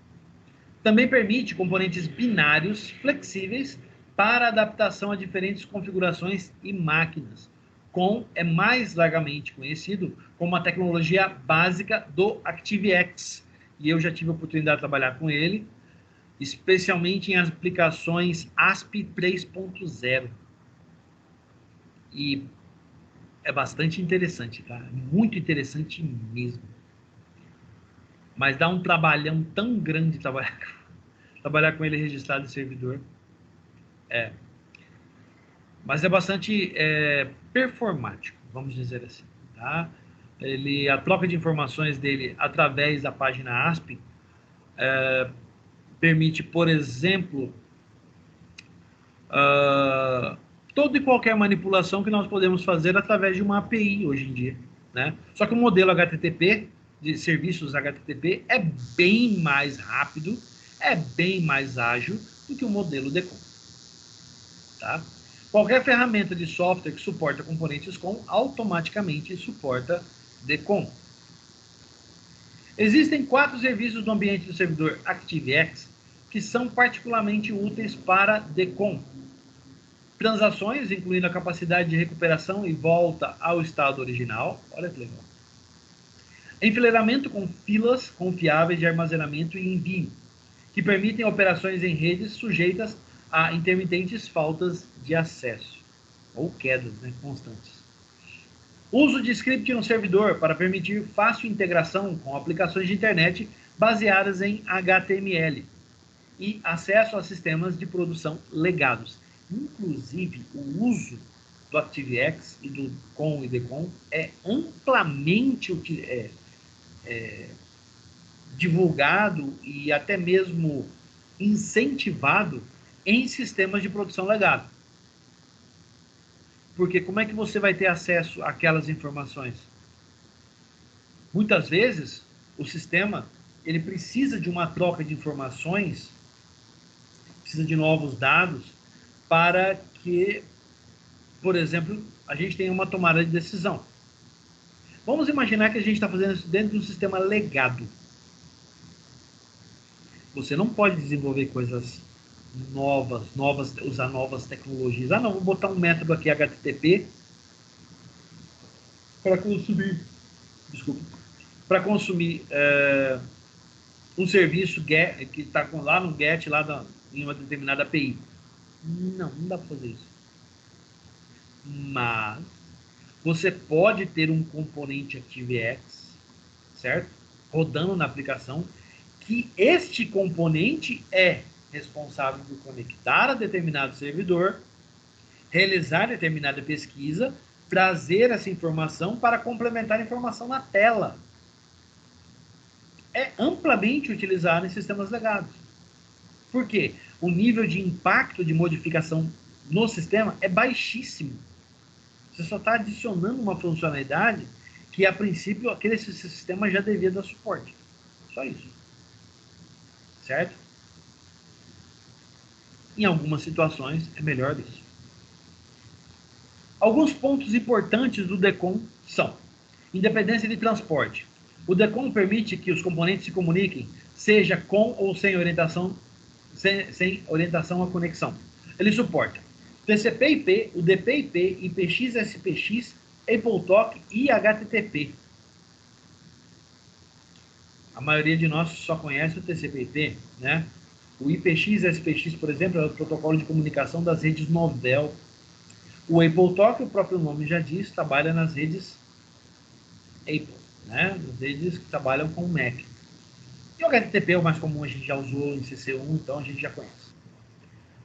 Também permite componentes binários flexíveis para adaptação a diferentes configurações e máquinas. COM é mais largamente conhecido como a tecnologia básica do ActiveX, e eu já tive a oportunidade de trabalhar com ele, especialmente em aplicações ASP 3.0. E é bastante interessante, tá? Muito interessante mesmo. Mas dá um trabalhão tão grande trabalhar com ele registrado em servidor. Mas é bastante performático, vamos dizer assim, tá? A troca de informações dele através da página ASP permite, por exemplo, toda e qualquer manipulação que nós podemos fazer através de uma API hoje em dia, né? Só que o modelo HTTP, de serviços HTTP, é bem mais rápido, é bem mais ágil do que o modelo DCOM. Tá? Qualquer ferramenta de software que suporta componentes COM automaticamente suporta DCOM. Existem 4 serviços no ambiente do servidor ActiveX que são particularmente úteis para DCOM. Transações, incluindo a capacidade de recuperação e volta ao estado original. Olha que legal. Enfileiramento com filas confiáveis de armazenamento e envio, que permitem operações em redes sujeitas a intermitentes faltas de acesso, ou quedas, né, constantes. Uso de script no servidor para permitir fácil integração com aplicações de internet baseadas em HTML e acesso a sistemas de produção legados. Inclusive, o uso do ActiveX e do COM e DCOM é amplamente divulgado e até mesmo incentivado em sistemas de produção legado. Porque como é que você vai ter acesso àquelas informações? Muitas vezes, o sistema ele precisa de uma troca de informações, precisa de novos dados para que, por exemplo, a gente tenha uma tomada de decisão. Vamos imaginar que a gente está fazendo isso dentro de um sistema legado. Você não pode desenvolver coisas novas, usar novas tecnologias. Ah, não, vou botar um método aqui HTTP para consumir, para consumir um serviço GET, que está lá no GET, em uma determinada API. Não dá para fazer isso. Mas você pode ter um componente ActiveX, certo? Rodando na aplicação, que este componente é responsável por conectar a determinado servidor, realizar determinada pesquisa, trazer essa informação para complementar a informação na tela. É amplamente utilizado em sistemas legados. Por quê? O nível de impacto de modificação no sistema é baixíssimo. Você só está adicionando uma funcionalidade que, a princípio, aquele sistema já devia dar suporte. Só isso. Certo? Em algumas situações, é melhor isso. Alguns pontos importantes do DECOM são: independência de transporte. O DECOM permite que os componentes se comuniquem, seja com ou sem orientação à conexão. Ele suporta TCP/IP, UDP/IP, IPX/SPX, AppleTalk e HTTP. A maioria de nós só conhece o TCP/IP, né? O IPX/SPX, por exemplo, é o protocolo de comunicação das redes Novell. O AppleTalk, o próprio nome já diz, trabalha nas redes Apple, né? Nas redes que trabalham com o Mac. E o HTTP é o mais comum, a gente já usou em CC1, então a gente já conhece.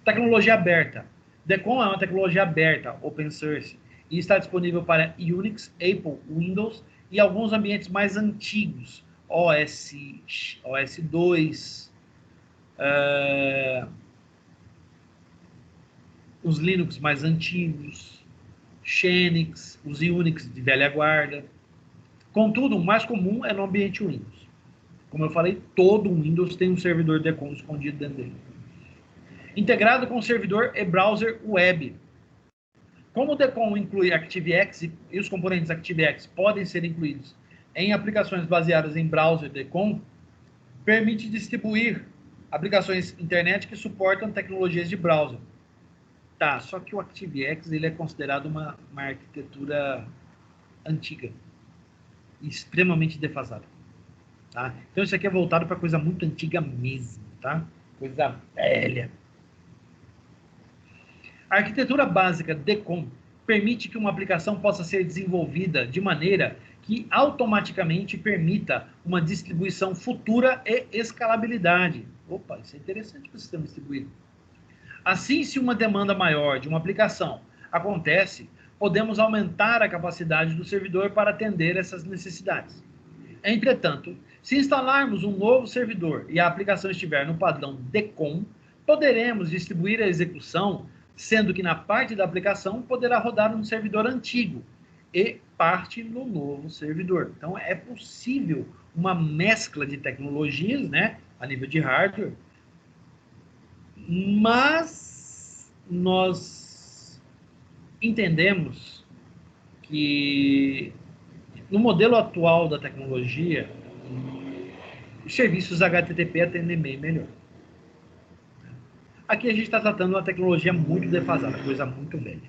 Tecnologia aberta. DECOM é uma tecnologia aberta, open source, e está disponível para Unix, Apple, Windows e alguns ambientes mais antigos, OS2, os Linux mais antigos, Xenix, os Unix de velha guarda. Contudo, o mais comum é no ambiente Windows. Como eu falei, todo Windows tem um servidor DECOM escondido dentro dele. Integrado com servidor e browser web. Como o DECOM inclui ActiveX e os componentes ActiveX podem ser incluídos em aplicações baseadas em browser DECOM, permite distribuir aplicações internet que suportam tecnologias de browser. Tá, só que o ActiveX ele é considerado uma arquitetura antiga, extremamente defasada. Tá? Então isso aqui é voltado para coisa muito antiga mesmo, tá? Coisa velha. A arquitetura básica DECOM permite que uma aplicação possa ser desenvolvida de maneira que automaticamente permita uma distribuição futura e escalabilidade. Opa, isso é interessante para o sistema distribuído. Assim, se uma demanda maior de uma aplicação acontece, podemos aumentar a capacidade do servidor para atender essas necessidades. Entretanto, se instalarmos um novo servidor e a aplicação estiver no padrão DECOM, poderemos distribuir a execução, sendo que na parte da aplicação poderá rodar no servidor antigo e parte no novo servidor. Então, é possível uma mescla de tecnologias, né, a nível de hardware, mas nós entendemos que no modelo atual da tecnologia, os serviços HTTP atendem bem melhor. Aqui a gente está tratando uma tecnologia muito defasada, coisa muito velha.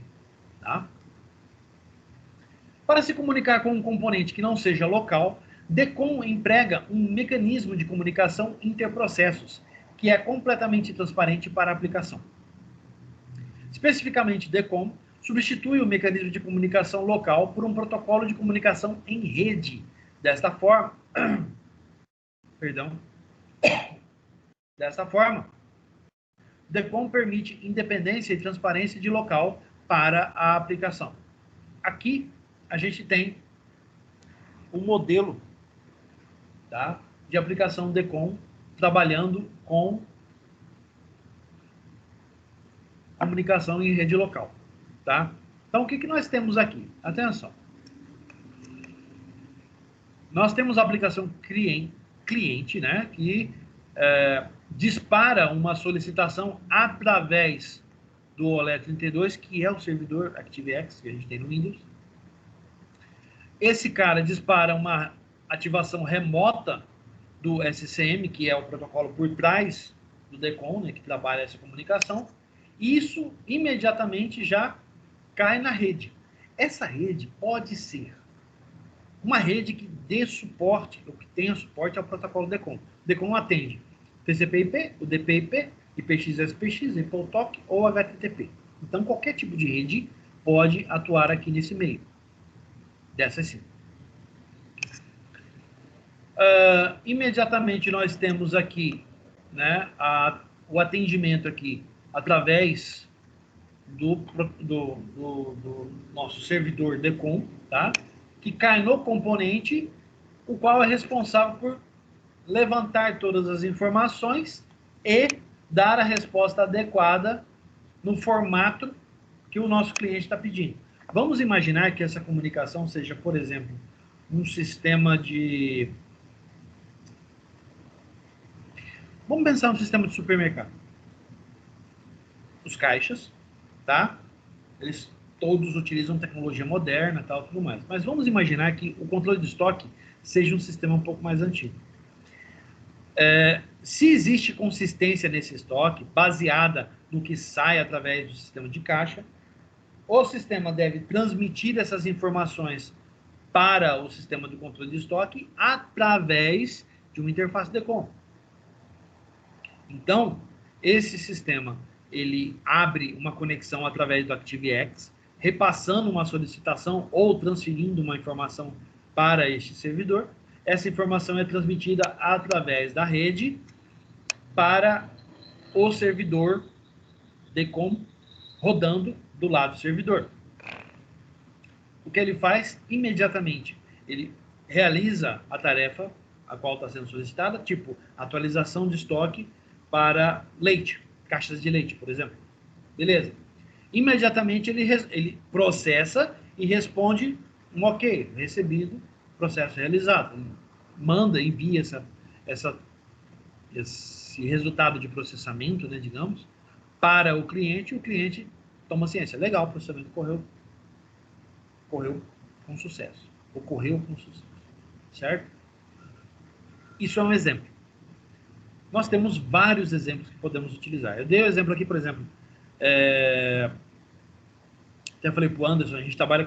Tá? Para se comunicar com um componente que não seja local, DECOM emprega um mecanismo de comunicação interprocessos, que é completamente transparente para a aplicação. Especificamente, DECOM substitui o mecanismo de comunicação local por um protocolo de comunicação em rede. Desta forma, DECOM permite independência e transparência de local para a aplicação. Aqui a gente tem um modelo, tá, de aplicação DECOM trabalhando com comunicação em rede local. Tá? Então, o que nós temos aqui? Atenção. Nós temos a aplicação cliente, né, que dispara uma solicitação através do OLE 32, que é o servidor ActiveX que a gente tem no Windows. Esse cara dispara uma ativação remota do SCM, que é o protocolo por trás do DECOM, né, que trabalha essa comunicação. E isso imediatamente já cai na rede. Essa rede pode ser uma rede que dê suporte, ou que tenha suporte ao protocolo DECOM. O DECOM atende TCP/IP, o DP/IP, IPX/SPX, IPOTOC ou HTTP. Então, qualquer tipo de rede pode atuar aqui nesse meio. Dessa sim. Imediatamente nós temos aqui, né, o atendimento aqui através do nosso servidor DECOM, tá? Que cai no componente, o qual é responsável por levantar todas as informações e dar a resposta adequada no formato que o nosso cliente está pedindo. Vamos imaginar que essa comunicação seja, por exemplo, um sistema de... Vamos pensar um sistema de supermercado. Os caixas, tá? Eles todos utilizam tecnologia moderna, tal, tudo mais. Mas vamos imaginar que o controle de estoque seja um sistema um pouco mais antigo. Se existe consistência nesse estoque, baseada no que sai através do sistema de caixa, o sistema deve transmitir essas informações para o sistema de controle de estoque através de uma interface DECOM. Então, esse sistema, ele abre uma conexão através do ActiveX, repassando uma solicitação ou transferindo uma informação para este servidor. Essa informação é transmitida através da rede para o servidor DECOM rodando do lado do servidor. O que ele faz? Imediatamente, ele realiza a tarefa a qual está sendo solicitada, tipo atualização de estoque para leite, caixas de leite, por exemplo. Beleza. Imediatamente ele processa e responde um ok, recebido, processo realizado. Ele manda, envia esse resultado de processamento, né, digamos, para o cliente toma ciência. Legal, o processamento correu com sucesso. Ocorreu com sucesso. Certo? Isso é um exemplo. Nós temos vários exemplos que podemos utilizar. Eu dei o exemplo aqui, por exemplo, até falei para o Anderson, a gente trabalha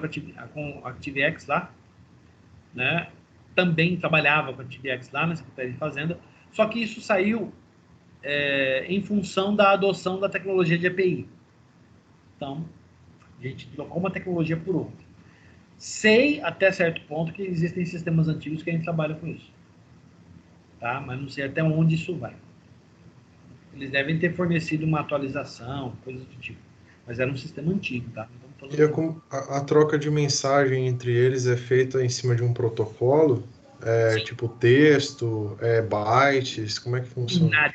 com ActiveX lá, né? Também trabalhava com ActiveX lá na Secretaria de Fazenda, só que isso saiu em função da adoção da tecnologia de API. Então, a gente trocou uma tecnologia por outra. Sei, até certo ponto, que existem sistemas antigos que a gente trabalha com isso. Tá? Mas não sei até onde isso vai. Eles devem ter fornecido uma atualização, coisas do tipo. Mas era um sistema antigo, tá? E a troca de mensagem entre eles é feita em cima de um protocolo? Tipo texto, bytes, como é que funciona?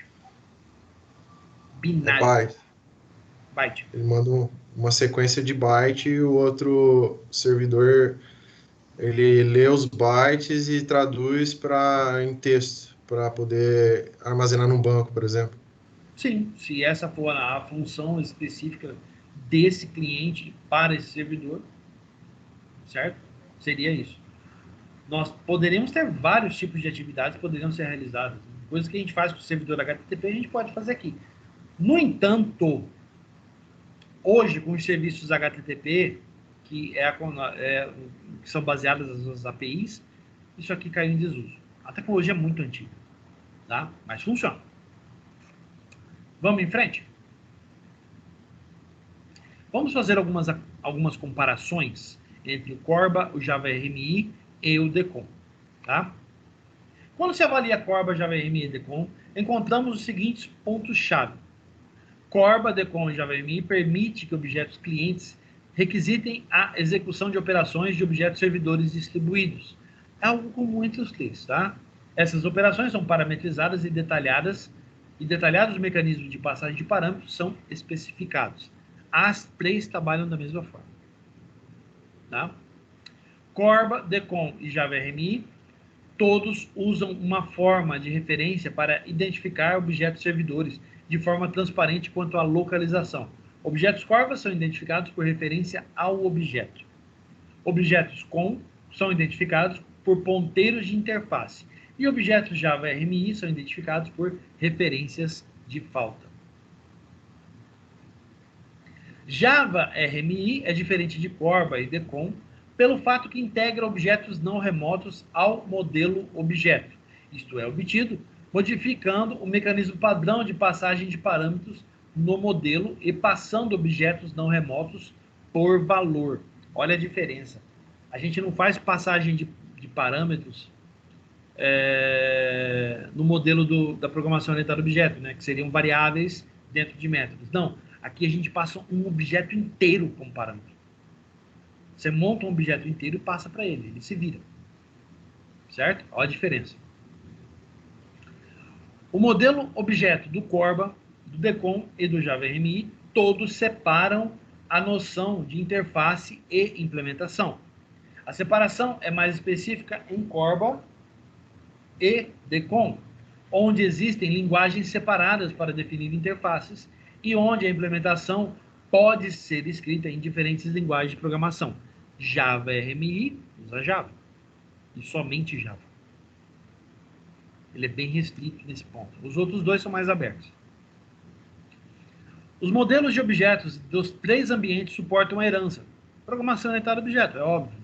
Binário. Byte. Ele manda uma sequência de byte e o outro servidor ele lê os bytes e traduz em texto, para poder armazenar num banco, por exemplo. Sim, se essa for a função específica desse cliente para esse servidor, certo? Seria isso. Nós poderíamos ter vários tipos de atividades que poderiam ser realizadas. Coisas que a gente faz com o servidor HTTP, a gente pode fazer aqui. No entanto, hoje, com os serviços HTTP, que são baseadas nas APIs, isso aqui caiu em desuso. A tecnologia é muito antiga, tá? Mas funciona. Vamos em frente? Vamos fazer algumas comparações entre o Corba, o Java RMI e o DECOM, tá? Quando se avalia Corba, Java RMI e DECOM, encontramos os seguintes pontos-chave. Corba, DECOM e Java RMI permite que objetos clientes requisitem a execução de operações de objetos servidores distribuídos. É algo comum entre os três, tá? Essas operações são parametrizadas e detalhados os mecanismos de passagem de parâmetros são especificados. As três trabalham da mesma forma. Tá? Corba, DECOM e Java RMI Todos usam uma forma de referência para identificar objetos servidores de forma transparente quanto à localização. Objetos Corba são identificados por referência ao objeto. Objetos com são identificados por ponteiros de interface. E objetos Java RMI são identificados por referências de falta. Java RMI é diferente de Corba e Decom pelo fato que integra objetos não remotos ao modelo objeto. Isto é obtido modificando o mecanismo padrão de passagem de parâmetros no modelo e passando objetos não remotos por valor. Olha a diferença. A gente não faz passagem de parâmetros no modelo da programação orientada a objeto, né, que seriam variáveis dentro de métodos. Não, aqui a gente passa um objeto inteiro como parâmetro. Você monta um objeto inteiro e passa para ele se vira. Certo? Olha a diferença. O modelo objeto do Corba, do Decom e do Java RMI, todos separam a noção de interface e implementação. A separação é mais específica em Corba e Decom, onde existem linguagens separadas para definir interfaces e onde a implementação pode ser escrita em diferentes linguagens de programação. Java RMI usa Java, e somente Java. Ele é bem restrito nesse ponto. Os outros dois são mais abertos. Os modelos de objetos dos 3 ambientes suportam a herança. Programação orientada a objeto, é óbvio.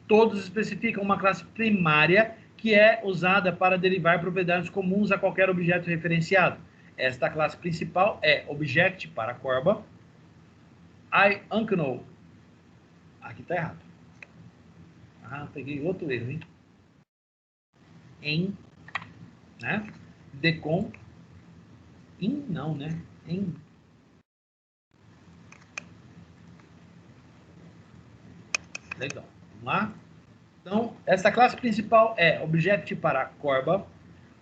Todos especificam uma classe primária que é usada para derivar propriedades comuns a qualquer objeto referenciado. Esta classe principal é Object para Corba, IUncno. Aqui está errado. Peguei outro erro, hein? Em, né? Decom. Não, né? Em. Legal. Vamos lá? Então, essa classe principal é Object para Corba,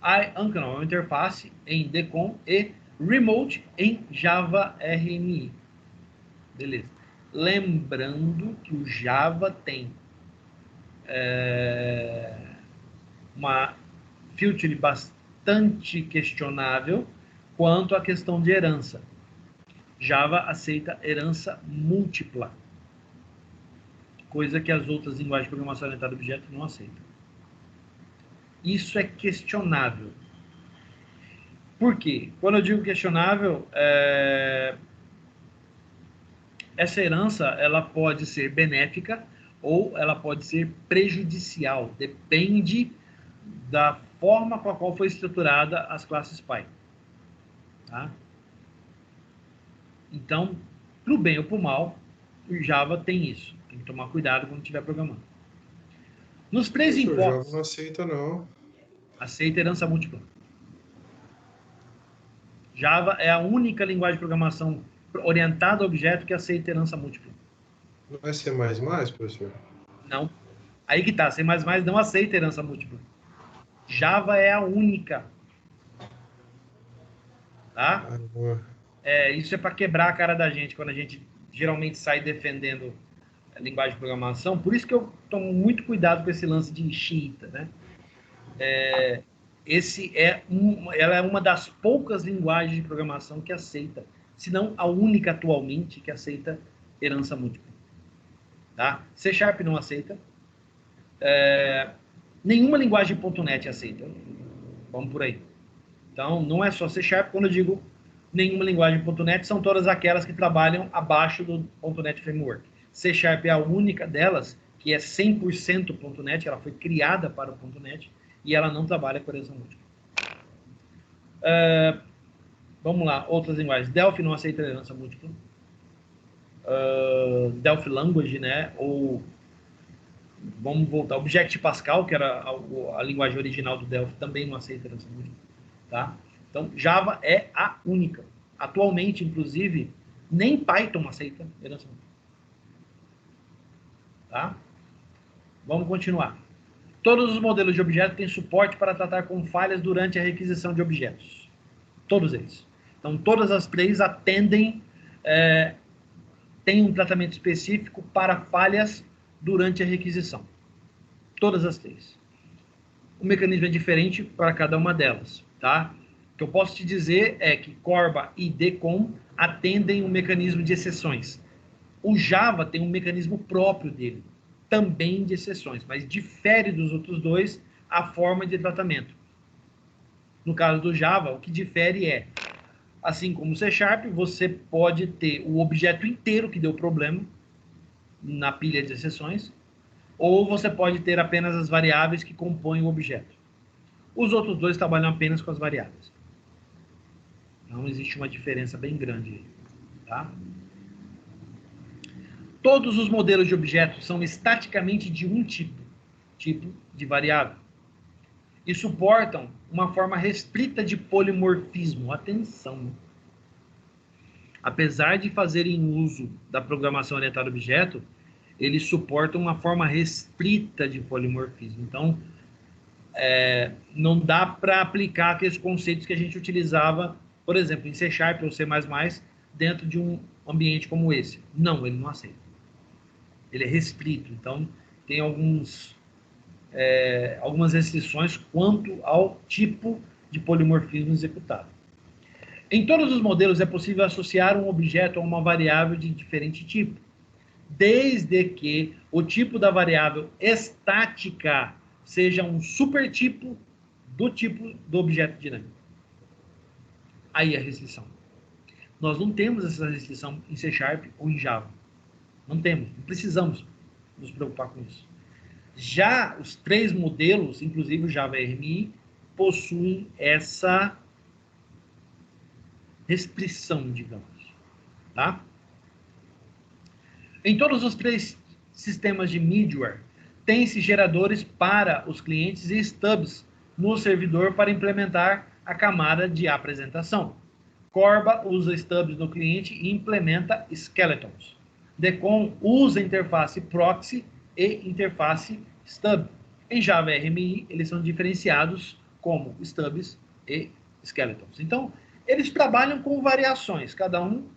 IUncno é uma interface em Decom e Remote em Java RMI. Beleza. Lembrando que o Java tem uma feature bastante questionável quanto à questão de herança. Java aceita herança múltipla, coisa que as outras linguagens de programação orientada a objeto não aceitam. Isso é questionável. Por quê? Quando eu digo questionável, essa herança ela pode ser benéfica ou ela pode ser prejudicial. Depende da forma com a qual foi estruturada as classes Py. Tá? Então, para o bem ou para o mal, o Java tem isso. Tem que tomar cuidado quando estiver programando. Nos present O Java não aceita, não. Aceita herança múltipla. Java é a única linguagem de programação orientada a objeto que aceita herança múltipla. Não é C++, professor? Não. Aí que tá. C++ não aceita herança múltipla. Java é a única. Tá? Isso é para quebrar a cara da gente quando a gente geralmente sai defendendo a linguagem de programação. Por isso que eu tomo muito cuidado com esse lance de xiita, né? Ela é uma das poucas linguagens de programação que aceita, se não a única atualmente que aceita herança múltipla. Tá? C# não aceita. Nenhuma linguagem .NET aceita. Vamos por aí. Então, não é só C#. Quando eu digo nenhuma linguagem .NET, são todas aquelas que trabalham abaixo do .NET Framework. C# é a única delas que é 100% .NET, ela foi criada para o .NET e ela não trabalha com herança múltipla. Vamos lá, outras linguagens. Delphi não aceita herança múltipla. Delphi Language, né? Ou vamos voltar, Object Pascal, que era a linguagem original do Delphi, também não aceita herança múltipla. Tá? Então, Java é a única. Atualmente, inclusive, nem Python aceita herança múltipla. Tá? Vamos continuar. Todos os modelos de objeto têm suporte para tratar com falhas durante a requisição de objetos. Todos eles. Então, todas as 3 atendem, têm um tratamento específico para falhas durante a requisição. Todas as 3. o mecanismo é diferente para cada uma delas, tá? O que eu posso te dizer é que Corba e DECOM atendem um mecanismo de exceções. O Java tem um mecanismo próprio dele, também de exceções, mas difere dos outros dois a forma de tratamento. No caso do Java, o que difere é, assim como o C#, você pode ter o objeto inteiro que deu problema na pilha de exceções, ou você pode ter apenas as variáveis que compõem o objeto. Os outros dois trabalham apenas com as variáveis. Então, existe uma diferença bem grande aí, tá? Todos os modelos de objetos são estaticamente de um tipo de variável, e suportam uma forma restrita de polimorfismo. Atenção! Apesar de fazerem uso da programação orientada a objeto, eles suportam uma forma restrita de polimorfismo. Então, não dá para aplicar aqueles conceitos que a gente utilizava, por exemplo, em C# ou C++, dentro de um ambiente como esse. Não, ele não aceita. Ele é restrito. Então, tem algumas restrições quanto ao tipo de polimorfismo executado. Em todos os modelos é possível associar um objeto a uma variável de diferente tipo, desde que o tipo da variável estática seja um supertipo do tipo do objeto dinâmico. Aí a restrição. Nós não temos essa restrição em C# ou em Java. Não temos, não precisamos nos preocupar com isso. Já os três modelos, inclusive o Java RMI, possuem essa restrição, digamos. Tá? Em todos os três sistemas de middleware, tem-se geradores para os clientes e stubs no servidor para implementar a camada de apresentação. Corba usa stubs no cliente e implementa skeletons. Decom usa interface proxy e interface stub. Em Java RMI, eles são diferenciados como stubs e skeletons. Então, eles trabalham com variações, cada um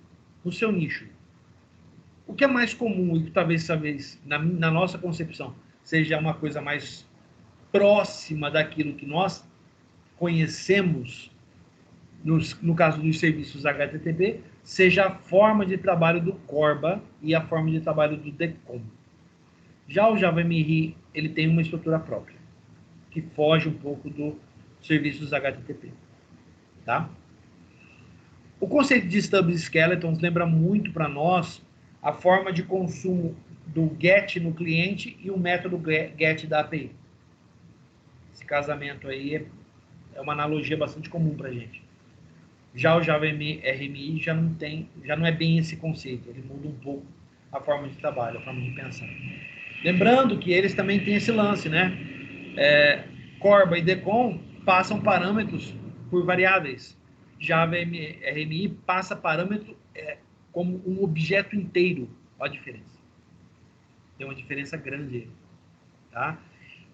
no seu nicho. O que é mais comum e que talvez na nossa concepção seja uma coisa mais próxima daquilo que nós conhecemos, no caso dos serviços HTTP, seja a forma de trabalho do Corba e a forma de trabalho do DECOM. Já o Java MRI, ele tem uma estrutura própria, que foge um pouco dos serviços HTTP. Tá? O conceito de stubs e skeletons lembra muito para nós a forma de consumo do GET no cliente e o método GET da API. Esse casamento aí é uma analogia bastante comum para a gente. Já o Java RMI já não é bem esse conceito, ele muda um pouco a forma de trabalho, a forma de pensar. Lembrando que eles também têm esse lance, né? Corba e Decom passam parâmetros por variáveis. Java RMI passa parâmetro como um objeto inteiro. Olha a diferença. Tem uma diferença grande aí. Tá?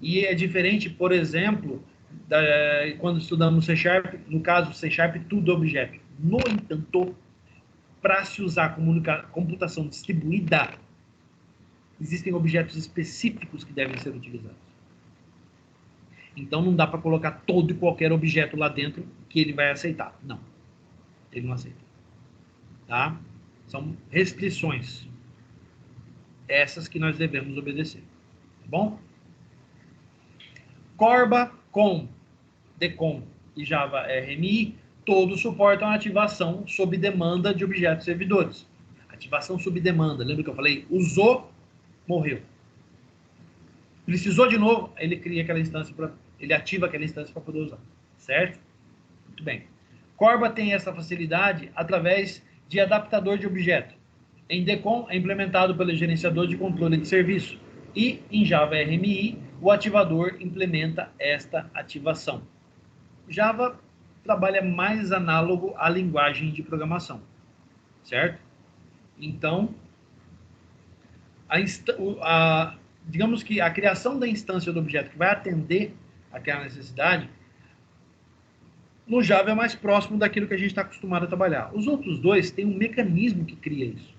E é diferente, por exemplo, quando estudamos C#, no caso C#, tudo é objeto. No entanto, para se usar computação distribuída, existem objetos específicos que devem ser utilizados. Então, não dá para colocar todo e qualquer objeto lá dentro que ele vai aceitar. Não. Ele não aceita. Tá? São restrições. Essas que nós devemos obedecer. Tá bom? Corba, com Decom e Java RMI, todos suportam a ativação sob demanda de objetos servidores. Ativação sob demanda. Lembra que eu falei? Usou, morreu. Precisou de novo, ele cria aquela instância, ele ativa aquela instância para poder usar. Certo? Muito bem. Corba tem essa facilidade através de adaptador de objeto. Em Decom é implementado pelo gerenciador de controle de serviço. E em Java RMI, o ativador implementa esta ativação. Java trabalha mais análogo à linguagem de programação. Certo? Então, digamos que a criação da instância do objeto que vai atender aquela necessidade, no Java é mais próximo daquilo que a gente está acostumado a trabalhar. Os outros dois têm um mecanismo que cria isso.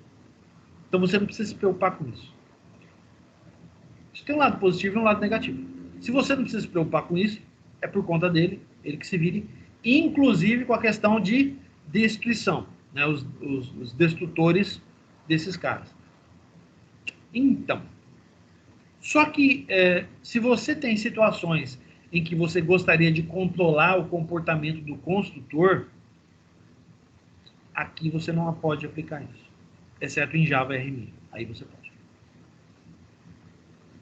Então você não precisa se preocupar com isso. Isso tem um lado positivo e um lado negativo. Se você não precisa se preocupar com isso, é por conta dele, ele que se vire, inclusive com a questão de destruição, né? Os destrutores desses caras. Então, só que se você tem situações em que você gostaria de controlar o comportamento do construtor, aqui você não pode aplicar isso, exceto em Java RMI. Aí você pode.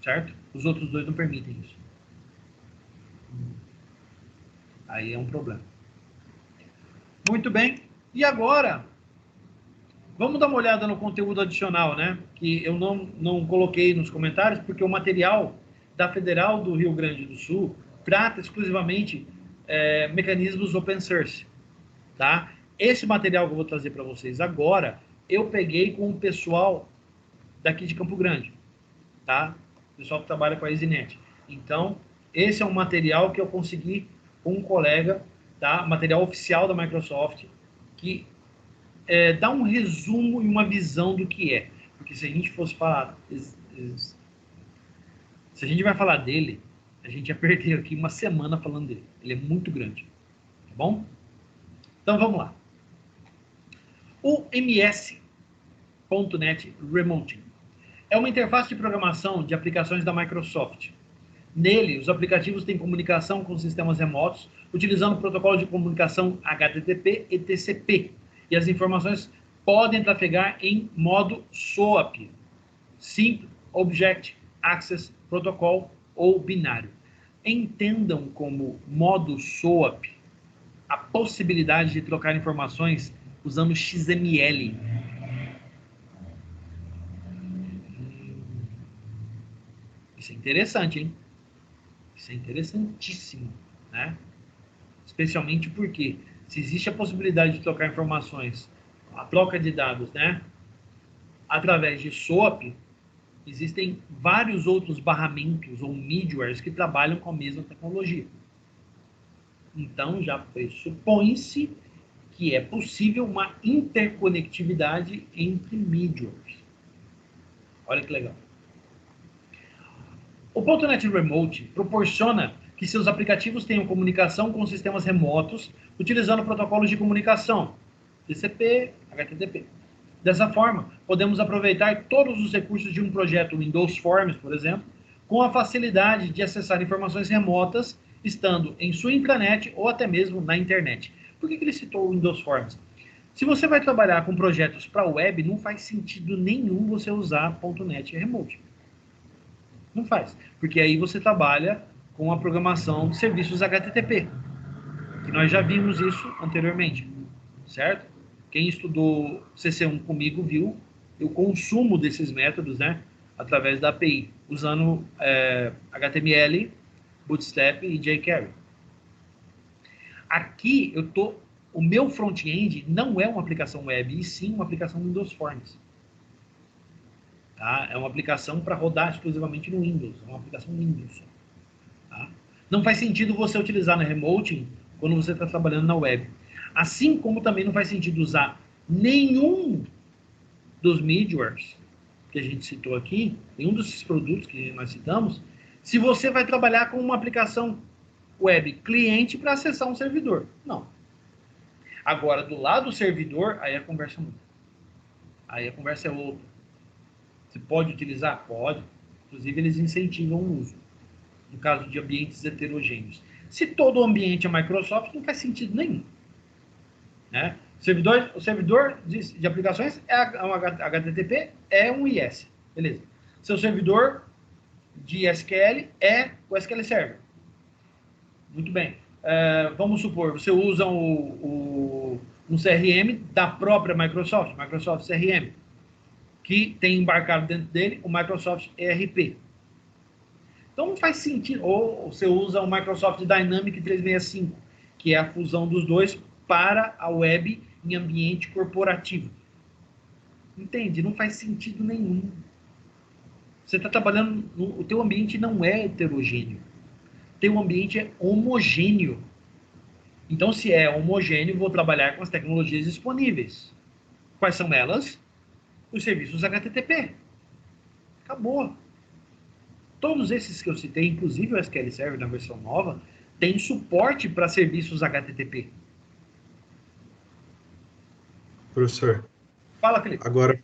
Certo? Os outros dois não permitem isso. Aí é um problema. Muito bem. E agora, vamos dar uma olhada no conteúdo adicional, né? Que eu não coloquei nos comentários, porque o material da Federal do Rio Grande do Sul trata exclusivamente mecanismos open source, tá? Esse material que eu vou trazer para vocês agora, eu peguei com o pessoal daqui de Campo Grande, tá? O pessoal que trabalha com a EasyNet. Então, esse é um material que eu consegui com um colega, tá? Material oficial da Microsoft, que dá um resumo e uma visão do que é. Porque se a gente fosse falar... Se a gente vai falar dele, a gente ia perder aqui uma semana falando dele. Ele é muito grande. Tá bom? Então, vamos lá. O MS.NET Remoting é uma interface de programação de aplicações da Microsoft. Nele, os aplicativos têm comunicação com sistemas remotos, utilizando protocolos de comunicação HTTP e TCP. E as informações podem trafegar em modo SOAP, Simple Object Access Protocol ou binário. Entendam como modo SOAP a possibilidade de trocar informações usando XML. Isso é interessante, hein? Isso é interessantíssimo, né? Especialmente porque se existe a possibilidade de trocar informações, a troca de dados, né? Através de SOAP, existem vários outros barramentos ou middlewares que trabalham com a mesma tecnologia. Então, já pressupõe-se que é possível uma interconectividade entre middlewares. Olha que legal. O .NET Remote proporciona que seus aplicativos tenham comunicação com sistemas remotos utilizando protocolos de comunicação, TCP, HTTP. Dessa forma, podemos aproveitar todos os recursos de um projeto Windows Forms, por exemplo, com a facilidade de acessar informações remotas, estando em sua intranet ou até mesmo na internet. Por que ele citou o Windows Forms? Se você vai trabalhar com projetos para web, não faz sentido nenhum você usar .NET Remote. Não faz, porque aí você trabalha com a programação de serviços HTTP, que nós já vimos isso anteriormente, certo? Quem estudou CC1 comigo viu o consumo desses métodos, né, através da API, usando HTML, Bootstrap e jQuery. Aqui o meu front-end não é uma aplicação web, e sim uma aplicação Windows Forms. Tá? É uma aplicação para rodar exclusivamente no Windows, é uma aplicação Windows. Tá? Não faz sentido você utilizar na Remoting quando você está trabalhando na web. Assim como também não faz sentido usar nenhum dos middlewares que a gente citou aqui, nenhum desses produtos que nós citamos, se você vai trabalhar com uma aplicação web cliente para acessar um servidor. Não. Agora, do lado do servidor, aí a conversa muda. Aí a conversa é outra. Você pode utilizar? Pode. Inclusive, eles incentivam o uso. No caso de ambientes heterogêneos. Se todo o ambiente é Microsoft, não faz sentido nenhum. Né? O servidor de aplicações é um HTTP, é um IS. Beleza. Seu servidor de SQL é o SQL Server. Muito bem. Vamos supor, você usa um CRM da própria Microsoft, Microsoft CRM, que tem embarcado dentro dele o Microsoft ERP. Então não faz sentido. Ou você usa o Microsoft Dynamics 365, que é a fusão dos dois para a web em ambiente corporativo. Entende? Não faz sentido nenhum. Você está trabalhando... O teu ambiente não é heterogêneo. O teu ambiente é homogêneo. Então, se é homogêneo, vou trabalhar com as tecnologias disponíveis. Quais são elas? Os serviços HTTP. Acabou. Todos esses que eu citei, inclusive o SQL Server na versão nova, tem suporte para serviços HTTP. Professor, Fala, Felipe. agora,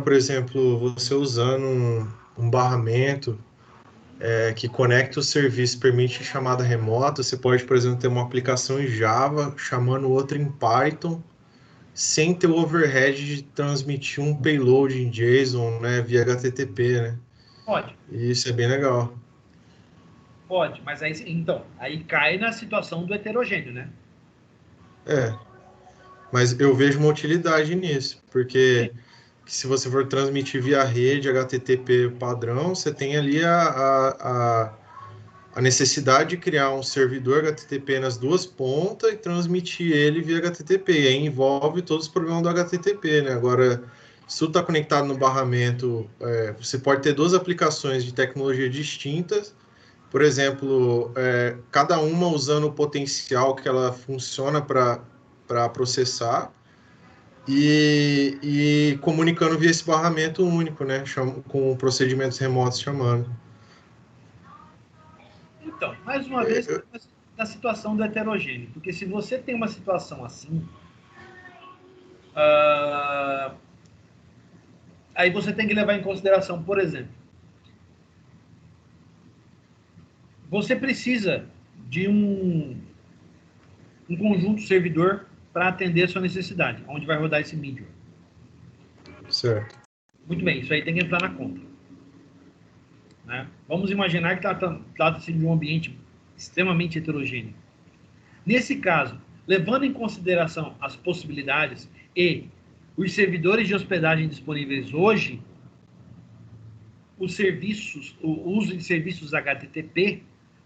por exemplo, você usando um barramento que conecta o serviço, permite chamada remota, você pode, por exemplo, ter uma aplicação em Java chamando outra em Python, sem ter o overhead de transmitir um payload em JSON, né, via HTTP, né? Pode. E isso é bem legal. Pode, mas aí, então, aí cai na situação do heterogêneo, né? Mas eu vejo uma utilidade nisso, porque se você for transmitir via rede HTTP padrão, você tem ali a necessidade de criar um servidor HTTP nas duas pontas e transmitir ele via HTTP. E aí envolve todos os problemas do HTTP, né? Agora, se tudo está conectado no barramento, você pode ter duas aplicações de tecnologia distintas, por exemplo, cada uma usando o potencial que ela funciona para processar e comunicando via esse barramento único, né? Com procedimentos remotos chamando. Então, mais uma vez, na situação do heterogêneo. Porque se você tem uma situação assim, aí você tem que levar em consideração, por exemplo, você precisa de um conjunto servidor para atender a sua necessidade, onde vai rodar esse middleware. Certo. Muito bem, isso aí tem que entrar na conta. Né? Vamos imaginar que trata-se de um ambiente extremamente heterogêneo. Nesse caso, levando em consideração as possibilidades e os servidores de hospedagem disponíveis hoje, o uso de serviços HTTP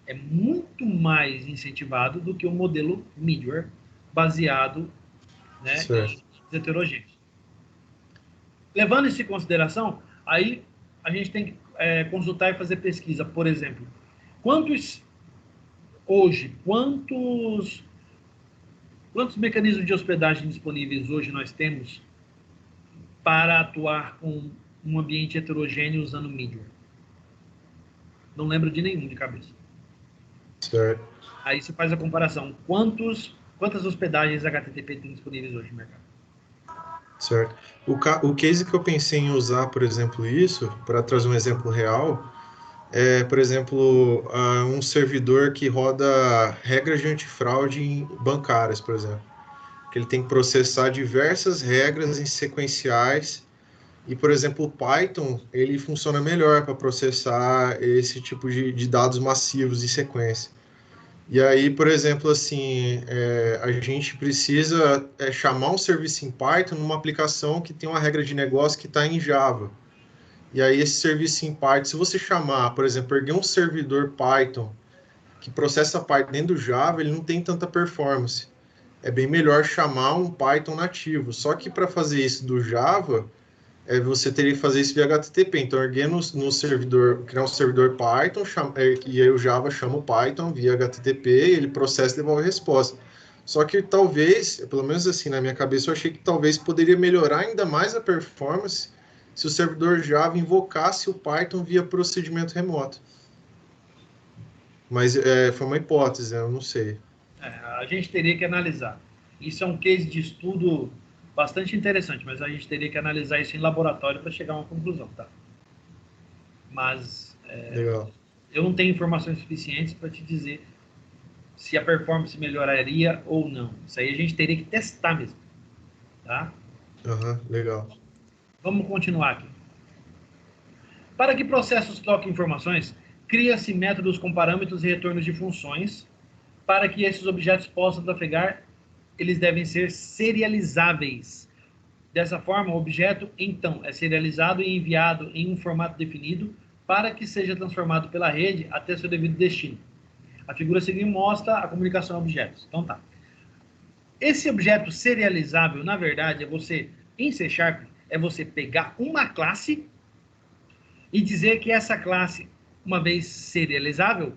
é muito mais incentivado do que o modelo middleware baseado, né, em heterogêneos. Levando isso em consideração, aí a gente tem que consultar e fazer pesquisa. Por exemplo, quantos mecanismos de hospedagem disponíveis hoje nós temos para atuar com um ambiente heterogêneo usando middleware? Não lembro de nenhum de cabeça. Certo. Aí você faz a comparação. Quantas hospedagens HTTP tem disponíveis hoje no mercado? Certo. O case que eu pensei em usar, por exemplo, isso, para trazer um exemplo real, por exemplo, um servidor que roda regras de antifraude bancárias, por exemplo. Que ele tem que processar diversas regras em sequenciais. E, por exemplo, o Python, ele funciona melhor para processar esse tipo de dados massivos em sequência. E aí, por exemplo, assim, a gente precisa chamar um serviço em Python numa aplicação que tem uma regra de negócio que está em Java. E aí, esse serviço em Python, se você chamar, por exemplo, erguer um servidor Python que processa Python dentro do Java, ele não tem tanta performance. É bem melhor chamar um Python nativo. Só que para fazer isso do Java, você teria que fazer isso via HTTP. Então, erguer no servidor, criar um servidor Python, e aí o Java chama o Python via HTTP, ele processa e devolve a resposta. Só que talvez, pelo menos assim na minha cabeça, eu achei que talvez poderia melhorar ainda mais a performance se o servidor Java invocasse o Python via procedimento remoto. Mas foi uma hipótese, eu não sei. A gente teria que analisar. Isso é um case de estudo bastante interessante, mas a gente teria que analisar isso em laboratório para chegar a uma conclusão, tá? Mas Legal. eu não tenho informações suficientes para te dizer se a performance melhoraria ou não. Isso aí a gente teria que testar mesmo, tá? Legal. Vamos continuar aqui. Para que processos troquem informações, cria-se métodos com parâmetros e retornos de funções. Para que esses objetos possam trafegar, eles devem ser serializáveis. Dessa forma, o objeto, então, é serializado e enviado em um formato definido para que seja transformado pela rede até seu devido destino. A figura seguinte mostra a comunicação a objetos. Então tá. Esse objeto serializável, na verdade, em C#, é você pegar uma classe e dizer que essa classe, uma vez serializável,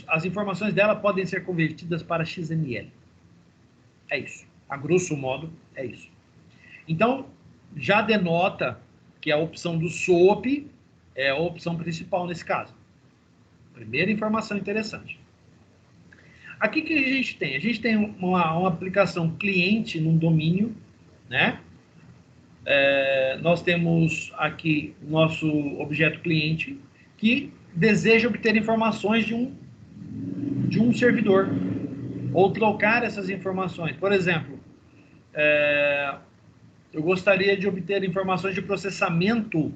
as informações dela podem ser convertidas para XML. É isso. A grosso modo, é isso. Então, já denota que a opção do SOAP é a opção principal nesse caso. Primeira informação interessante. Aqui que a gente tem? A gente tem uma aplicação cliente num domínio, né? Nós temos aqui nosso objeto cliente que deseja obter informações de um servidor ou trocar essas informações. Por exemplo, eu gostaria de obter informações de processamento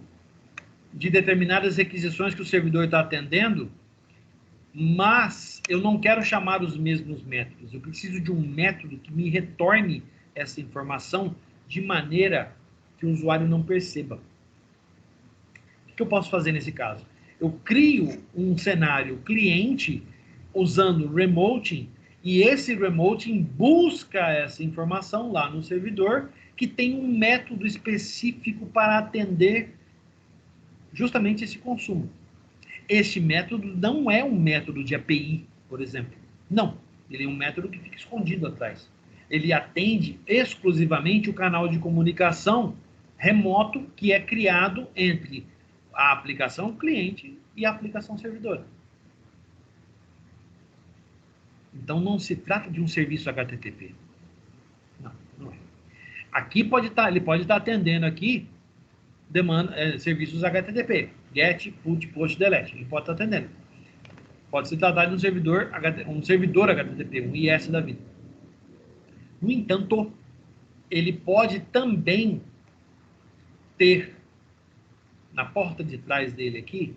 de determinadas requisições que o servidor está atendendo, mas eu não quero chamar os mesmos métodos. Eu preciso de um método que me retorne essa informação de maneira que o usuário não perceba. O que eu posso fazer nesse caso? Eu crio um cenário cliente usando remoting, e esse remoting busca essa informação lá no servidor, que tem um método específico para atender justamente esse consumo. Este método não é um método de API, por exemplo. Não, ele é um método que fica escondido atrás. Ele atende exclusivamente o canal de comunicação remoto que é criado entre a aplicação cliente e a aplicação servidora. Então, não se trata de um serviço HTTP. Não é. Aqui ele pode estar atendendo aqui serviços HTTP. Get, put, post, delete. Ele pode estar atendendo. Pode se tratar de um servidor HTTP, um IS da vida. No entanto, ele pode também ter, na porta de trás dele aqui,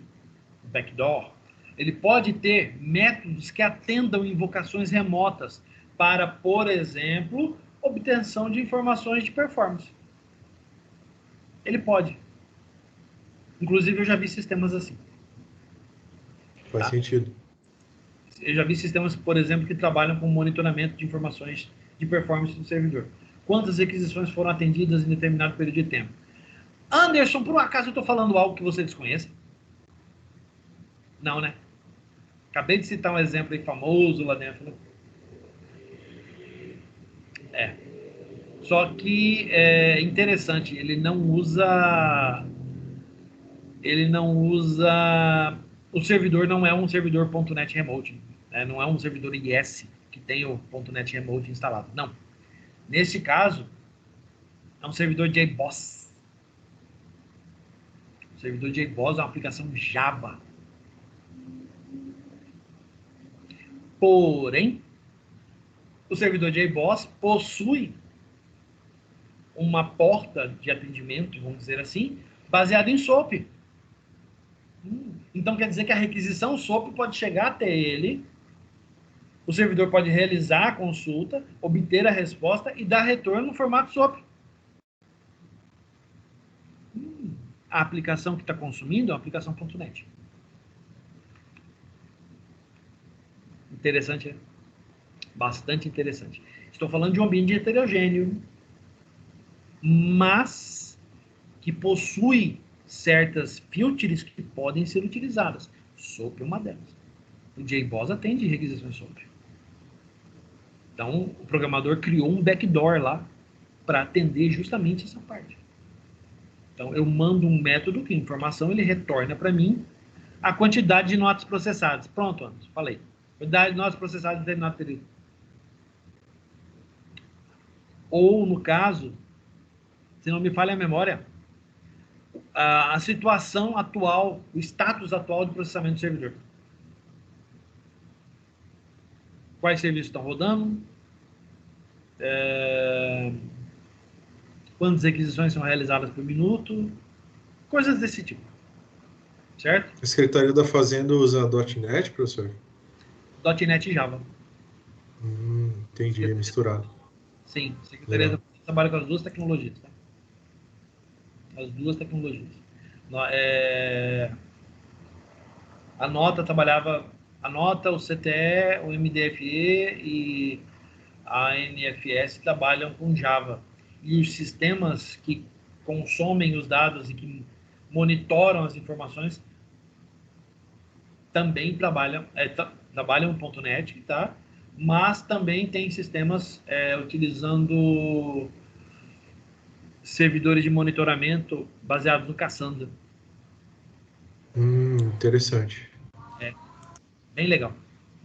backdoor, ele pode ter métodos que atendam invocações remotas para, por exemplo, obtenção de informações de performance. Ele pode. Inclusive, eu já vi sistemas assim. Faz sentido. Eu já vi sistemas, por exemplo, que trabalham com monitoramento de informações de performance do servidor. Quantas requisições foram atendidas em determinado período de tempo? Anderson, por um acaso eu estou falando algo que você desconheça? Não, né? Acabei de citar um exemplo aí famoso lá dentro. Só que é interessante, ele não usa... O servidor não é um servidor .NET Remote, né? Não é um servidor IS que tem o .NET Remote instalado. Não. Nesse caso, é um servidor JBoss. O servidor JBoss é uma aplicação Java. Porém, o servidor JBoss possui uma porta de atendimento, vamos dizer assim, baseada em SOAP. Então, quer dizer que a requisição SOAP pode chegar até ele, o servidor pode realizar a consulta, obter a resposta e dar retorno no formato SOAP. A aplicação que está consumindo é uma aplicação .NET. Interessante, né? Bastante interessante. Estou falando de um ambiente heterogêneo, mas que possui certas filters que podem ser utilizadas. SOAP é uma delas. O JBoss atende requisições SOAP. Então, o programador criou um backdoor lá para atender justamente essa parte. Então, eu mando um método que informação ele retorna para mim a quantidade de notas processadas. Pronto, Anderson, falei. Quantidade de notas processadas em determinado período. Ou, no caso, se não me falha a memória, a situação atual, o status atual de processamento do servidor. Quais serviços estão rodando? Quantas requisições são realizadas por minuto? Coisas desse tipo. Certo? A Secretaria da Fazenda usa .NET, professor? .NET e Java. Entendi, misturado. Sim, a Secretaria da Fazenda trabalha com as duas tecnologias. Tá? As duas tecnologias. A Nota trabalhava... A Nota, o CTE, o MDFE e a NFS trabalham com Java. E os sistemas que consomem os dados e que monitoram as informações também trabalham .NET, tá? Mas também tem sistemas utilizando servidores de monitoramento baseados no Cassandra. Interessante. Bem legal.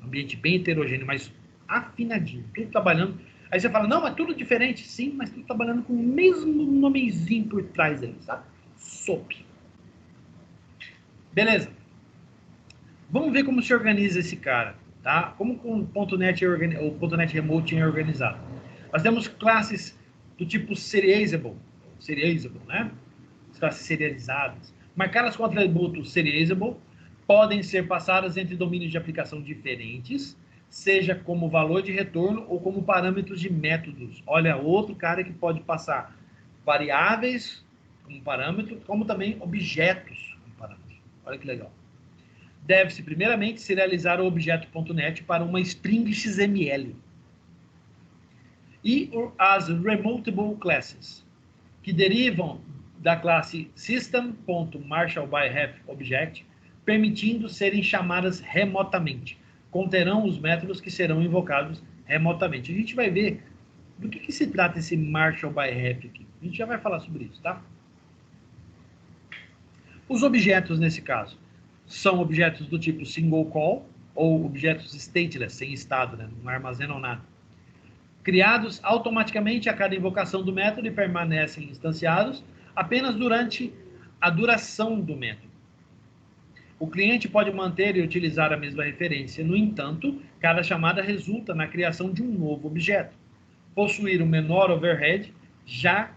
Um ambiente bem heterogêneo, mas afinadinho, tudo trabalhando. Aí você fala, não, é tudo diferente. Sim, mas tudo trabalhando com o mesmo nomezinho por trás ali, sabe? SOAP. Beleza. Vamos ver como se organiza esse cara, tá? Como o .NET Remote é organizado. Nós temos classes do tipo serializable, né? As classes serializadas. Marcadas com atributo serializable, podem ser passadas entre domínios de aplicação diferentes, seja como valor de retorno ou como parâmetros de métodos. Olha, outro cara que pode passar variáveis como parâmetro, como também objetos como parâmetro. Olha que legal. Deve-se, primeiramente, serializar o objeto.NET para uma string XML. E as remotable classes, que derivam da classe system.marshallByHalfObject, permitindo serem chamadas remotamente. Conterão os métodos que serão invocados remotamente. A gente vai ver do que se trata esse MarshallByHalf aqui. A gente já vai falar sobre isso, tá? Os objetos, nesse caso, são objetos do tipo single call, ou objetos stateless, sem estado, né? Não armazenam nada. Criados automaticamente a cada invocação do método e permanecem instanciados apenas durante a duração do método. O cliente pode manter e utilizar a mesma referência, no entanto, cada chamada resulta na criação de um novo objeto. Possuir um menor overhead, já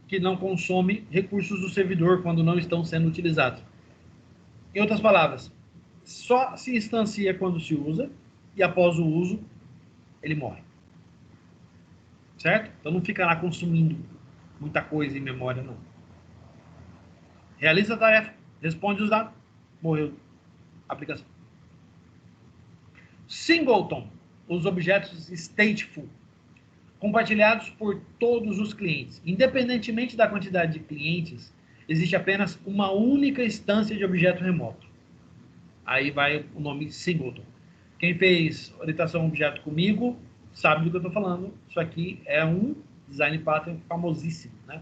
que não consome recursos do servidor quando não estão sendo utilizados. Em outras palavras, só se instancia quando se usa e após o uso, ele morre. Certo? Então não fica lá consumindo muita coisa em memória, não. Realiza a tarefa, responde os dados, morreu a aplicação. Singleton, os objetos stateful, compartilhados por todos os clientes. Independentemente da quantidade de clientes, existe apenas uma única instância de objeto remoto. Aí vai o nome singleton. Quem fez orientação a objeto comigo sabe do que eu estou falando. Isso aqui é um design pattern famosíssimo, né?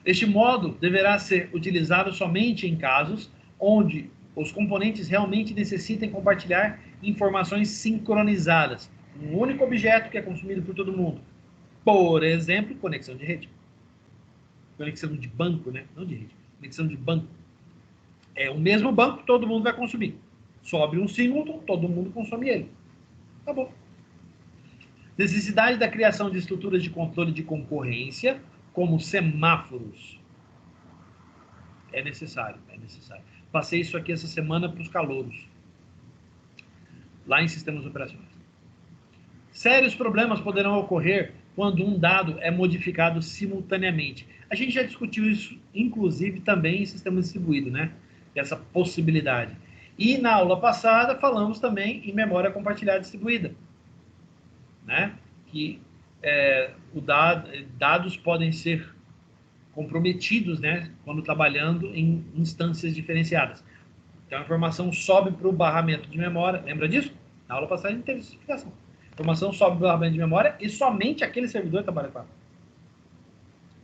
Este modo deverá ser utilizado somente em casos onde os componentes realmente necessitem compartilhar informações sincronizadas. Um único objeto que é consumido por todo mundo. Por exemplo, conexão de rede. Conexão de banco, né? Não de rede. Conexão de banco. É o mesmo banco, todo mundo vai consumir. Sobe um singleton, todo mundo consome ele. Tá bom. Necessidade da criação de estruturas de controle de concorrência, como semáforos. É necessário, é necessário. Passei isso aqui essa semana para os calouros, lá em sistemas operacionais. Sérios problemas poderão ocorrer quando um dado é modificado simultaneamente. A gente já discutiu isso, inclusive, também em sistema distribuído, né? Essa possibilidade. E na aula passada falamos também em memória compartilhada distribuída, né? Que dados podem ser comprometidos, né? Quando trabalhando em instâncias diferenciadas. Então a informação sobe para o barramento de memória. Lembra disso? Na aula passada a gente teve essa explicação. A informação sobe para o barramento de memória e somente aquele servidor trabalha com ela.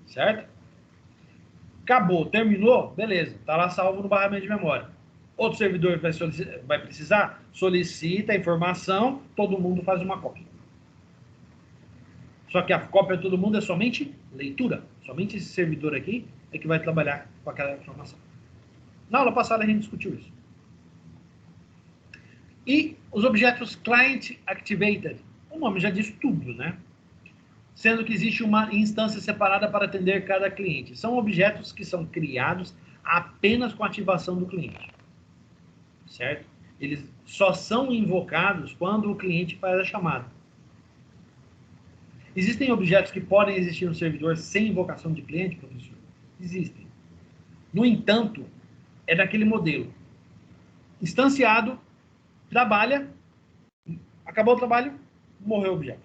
Certo? Acabou, terminou? Beleza. Está lá salvo no barramento de memória. Outro servidor vai precisar? Solicita a informação, todo mundo faz uma cópia. Só que a cópia de todo mundo é somente leitura. Somente esse servidor aqui é que vai trabalhar com aquela informação. Na aula passada a gente discutiu isso. E os objetos Client Activated. O nome já diz tudo, né? Sendo que existe uma instância separada para atender cada cliente. São objetos que são criados apenas com a ativação do cliente. Certo? Eles só são invocados quando o cliente faz a chamada. Existem objetos que podem existir no servidor sem invocação de cliente, professor? Existem. No entanto, é daquele modelo. Instanciado, trabalha, acabou o trabalho, morreu o objeto.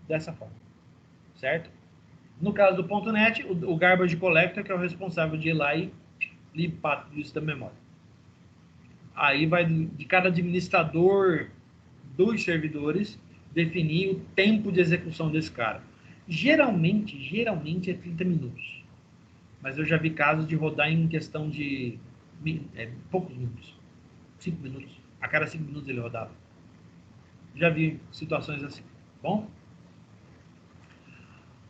Dessa forma. Certo? No caso do .NET, o Garbage Collector, que é o responsável de ir lá e limpar tudo isso da memória. Aí vai de cada administrador dos servidores definir o tempo de execução desse cara. Geralmente é 30 minutos. mas eu já vi casos de rodar em questão de poucos minutos. 5 minutos. A cada 5 minutos ele rodava. Já vi situações assim. Bom?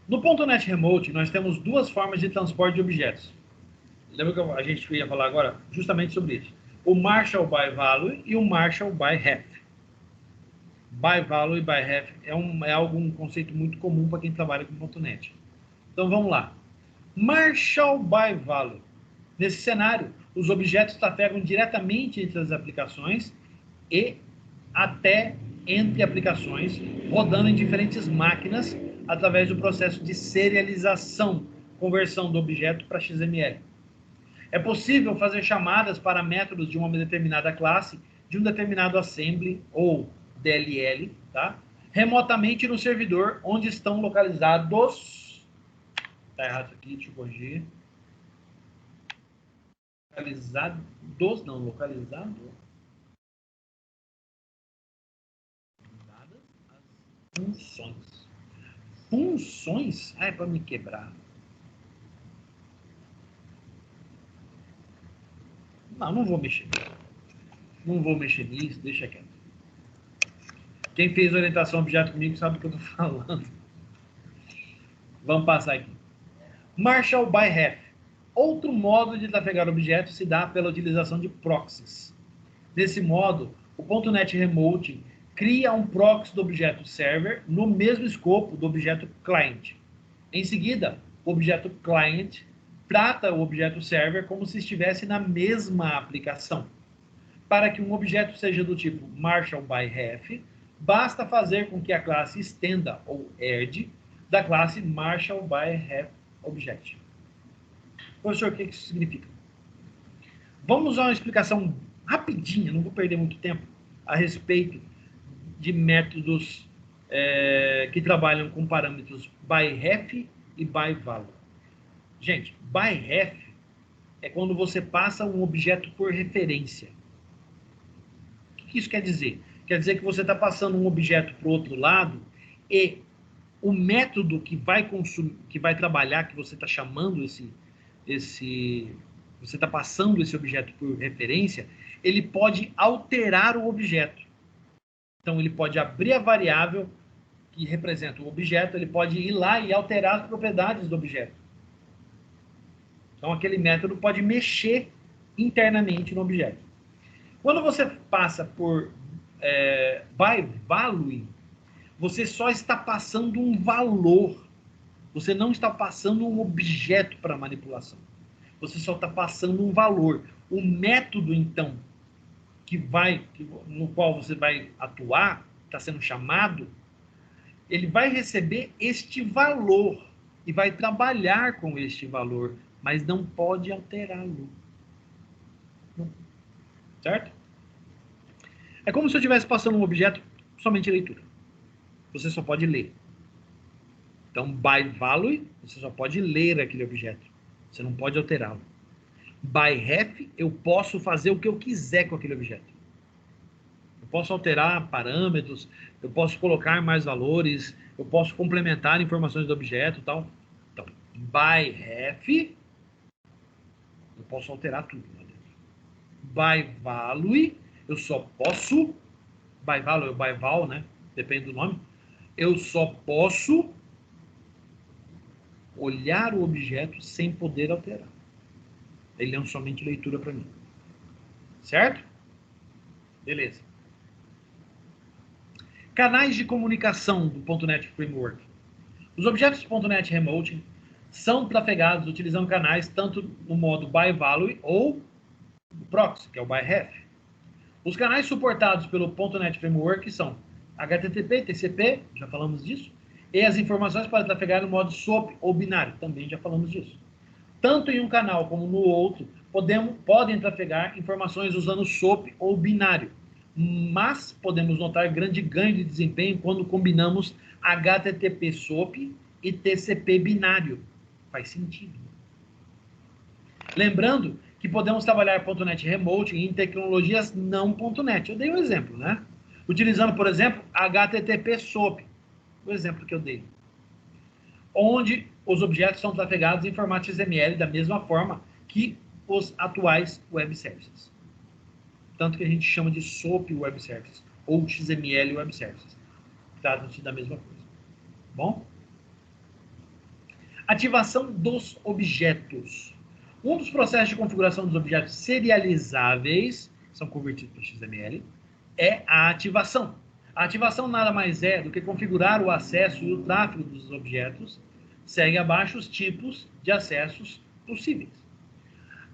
No .NET Remote, nós temos duas formas de transporte de objetos. Lembra que a gente ia falar agora justamente sobre isso? O Marshall by Value e o Marshall by Ref. By Value e by Ref é um conceito muito comum para quem trabalha com .NET. Então vamos lá. Marshall by Value. Nesse cenário, os objetos trafegam diretamente entre as aplicações e até entre aplicações, rodando em diferentes máquinas através do processo de serialização, conversão do objeto para XML. É possível fazer chamadas para métodos de uma determinada classe, de um determinado assembly ou DLL, tá? Remotamente no servidor onde estão localizados... Está errado aqui, deixa eu corrigir. Localizados, não, localizado. As funções. Funções? Ah, é para me quebrar. Não vou mexer. Não vou mexer nisso, deixa quieto. Quem fez orientação a objeto comigo sabe do que eu estou falando. Vamos passar aqui. Marshall by Ref. Outro modo de trafegar objetos se dá pela utilização de proxies. Desse modo, o .NET Remote cria um proxy do objeto server no mesmo escopo do objeto client. Em seguida, o objeto client trata o objeto server como se estivesse na mesma aplicação. Para que um objeto seja do tipo Marshall by Ref, basta fazer com que a classe estenda ou herde da classe Marshall by Ref Object. Professor, o que isso significa? Vamos usar uma explicação rapidinha, não vou perder muito tempo, a respeito de métodos que trabalham com parâmetros by ref e by value. Gente, by ref é quando você passa um objeto por referência. O que isso quer dizer? Quer dizer que você está passando um objeto para o outro lado e o método que vai trabalhar, que você está chamando você está passando esse objeto por referência, ele pode alterar o objeto. Então, ele pode abrir a variável que representa o objeto, ele pode ir lá e alterar as propriedades do objeto. Então, aquele método pode mexer internamente no objeto. Quando você passa por by value, você só está passando um valor. Você não está passando um objeto para manipulação. Você só está passando um valor. O método, então, no qual você vai atuar, está sendo chamado, ele vai receber este valor e vai trabalhar com este valor, mas não pode alterá-lo. Certo? É como se eu estivesse passando um objeto somente leitura. Você só pode ler. Então, by value, você só pode ler aquele objeto. Você não pode alterá-lo. By ref, eu posso fazer o que eu quiser com aquele objeto. Eu posso alterar parâmetros, eu posso colocar mais valores, eu posso complementar informações do objeto e tal. Então, by ref, eu posso alterar tudo lá dentro. By value, eu só posso, by value ou by val, né? Depende do nome. Eu só posso olhar o objeto sem poder alterar. Ele é somente leitura para mim. Certo? Beleza. Canais de comunicação do .NET Framework. Os objetos do .NET Remote são trafegados utilizando canais tanto no modo by value ou proxy, que é o by ref. Os canais suportados pelo .NET Framework são HTTP, TCP, já falamos disso, e as informações para trafegar no modo SOAP ou binário, também já falamos disso. Tanto em um canal como no outro, podem trafegar informações usando SOAP ou binário, mas podemos notar grande ganho de desempenho quando combinamos HTTP SOAP e TCP binário. Faz sentido. Lembrando que podemos trabalhar .NET Remote em tecnologias não .NET. Eu dei um exemplo, né? Utilizando, por exemplo, HTTP SOAP. O exemplo que eu dei. onde os objetos são trafegados em formato XML da mesma forma que os atuais web services. Tanto que a gente chama de SOAP Web Services ou XML Web Services. Tratam-se da mesma coisa. Bom? Ativação dos objetos. Um dos processos de configuração dos objetos serializáveis, que são convertidos para XML, é a ativação. A ativação nada mais é do que configurar o acesso e o tráfego dos objetos. Segue abaixo os tipos de acessos possíveis.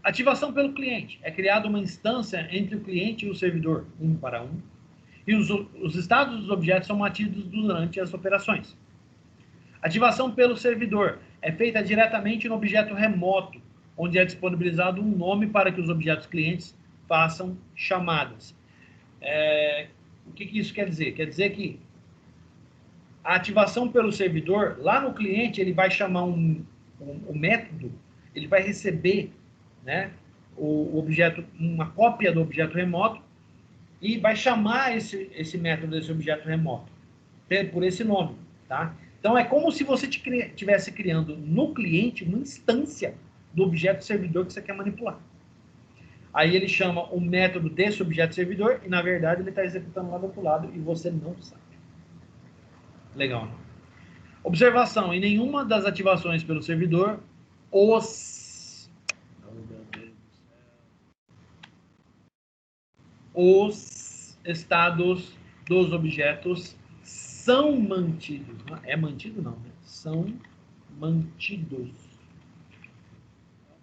Ativação pelo cliente. É criada uma instância entre o cliente e o servidor, 1 para 1, e os estados dos objetos são mantidos durante as operações. Ativação pelo servidor. É feita diretamente no objeto remoto, onde é disponibilizado um nome para que os objetos clientes façam chamadas. O que isso quer dizer? Quer dizer que a ativação pelo servidor, lá no cliente, ele vai chamar um método, ele vai receber, né, o objeto, uma cópia do objeto remoto, e vai chamar esse método desse objeto remoto por esse nome, tá? Então, é como se você estivesse criando no cliente uma instância do objeto servidor que você quer manipular. Aí ele chama o método desse objeto servidor e, na verdade, ele está executando lá do outro lado e você não sabe. Legal, né? Observação: em nenhuma das ativações pelo servidor, os estados dos objetos são mantidos. Não é mantido, não, né? São mantidos.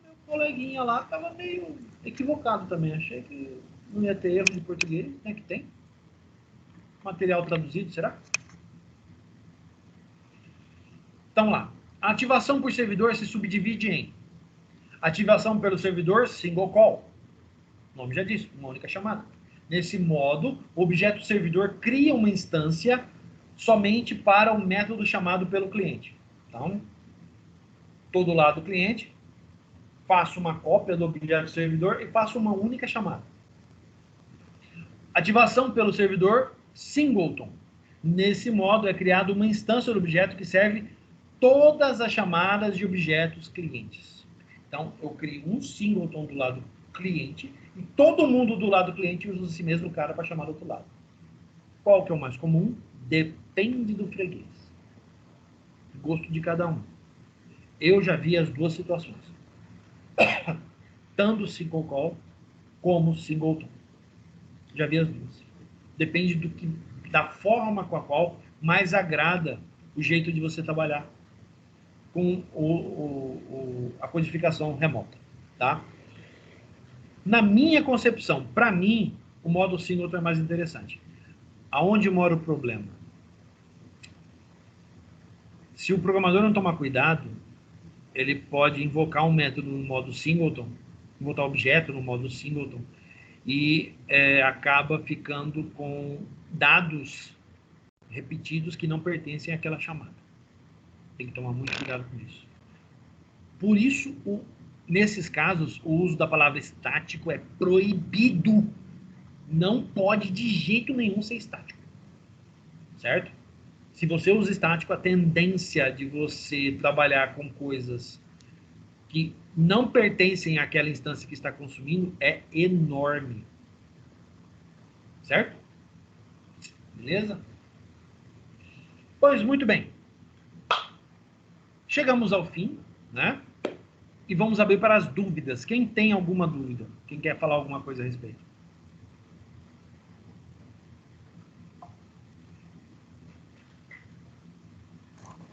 Meu coleguinha lá estava meio equivocado também. Achei que não ia ter erro de português, né? Que tem. Material traduzido, será? Então lá. A ativação por servidor se subdivide em ativação pelo servidor, single call. O nome já disse, uma única chamada. Nesse modo, o objeto servidor cria uma instância somente para o método chamado pelo cliente. Então, todo lado do cliente, faço uma cópia do objeto servidor e faço uma única chamada. Ativação pelo servidor singleton. Nesse modo, é criada uma instância do objeto que serve todas as chamadas de objetos clientes. Então, eu crio um singleton do lado cliente e todo mundo do lado cliente usa esse mesmo cara para chamar do outro lado. Qual que é o mais comum? Depende do freguês. Gosto de cada um. Eu já vi as duas situações. Tanto single call como singleton. Já vi as duas. Depende da forma com a qual mais agrada o jeito de você trabalhar com a codificação remota. Tá? Na minha concepção, para mim, o modo singleton é mais interessante. Aonde mora o problema? Se o programador não tomar cuidado, ele pode invocar um método no modo singleton, invocar objeto no modo singleton, e acaba ficando com dados repetidos que não pertencem àquela chamada. Tem que tomar muito cuidado com isso. Por isso, nesses casos, o uso da palavra estático é proibido. Não pode de jeito nenhum ser estático. Certo? Se você usa estático, a tendência de você trabalhar com coisas que não pertencem àquela instância que está consumindo é enorme. Certo? Beleza? Pois muito bem. Chegamos ao fim, né? E vamos abrir para as dúvidas. Quem tem alguma dúvida? Quem quer falar alguma coisa a respeito?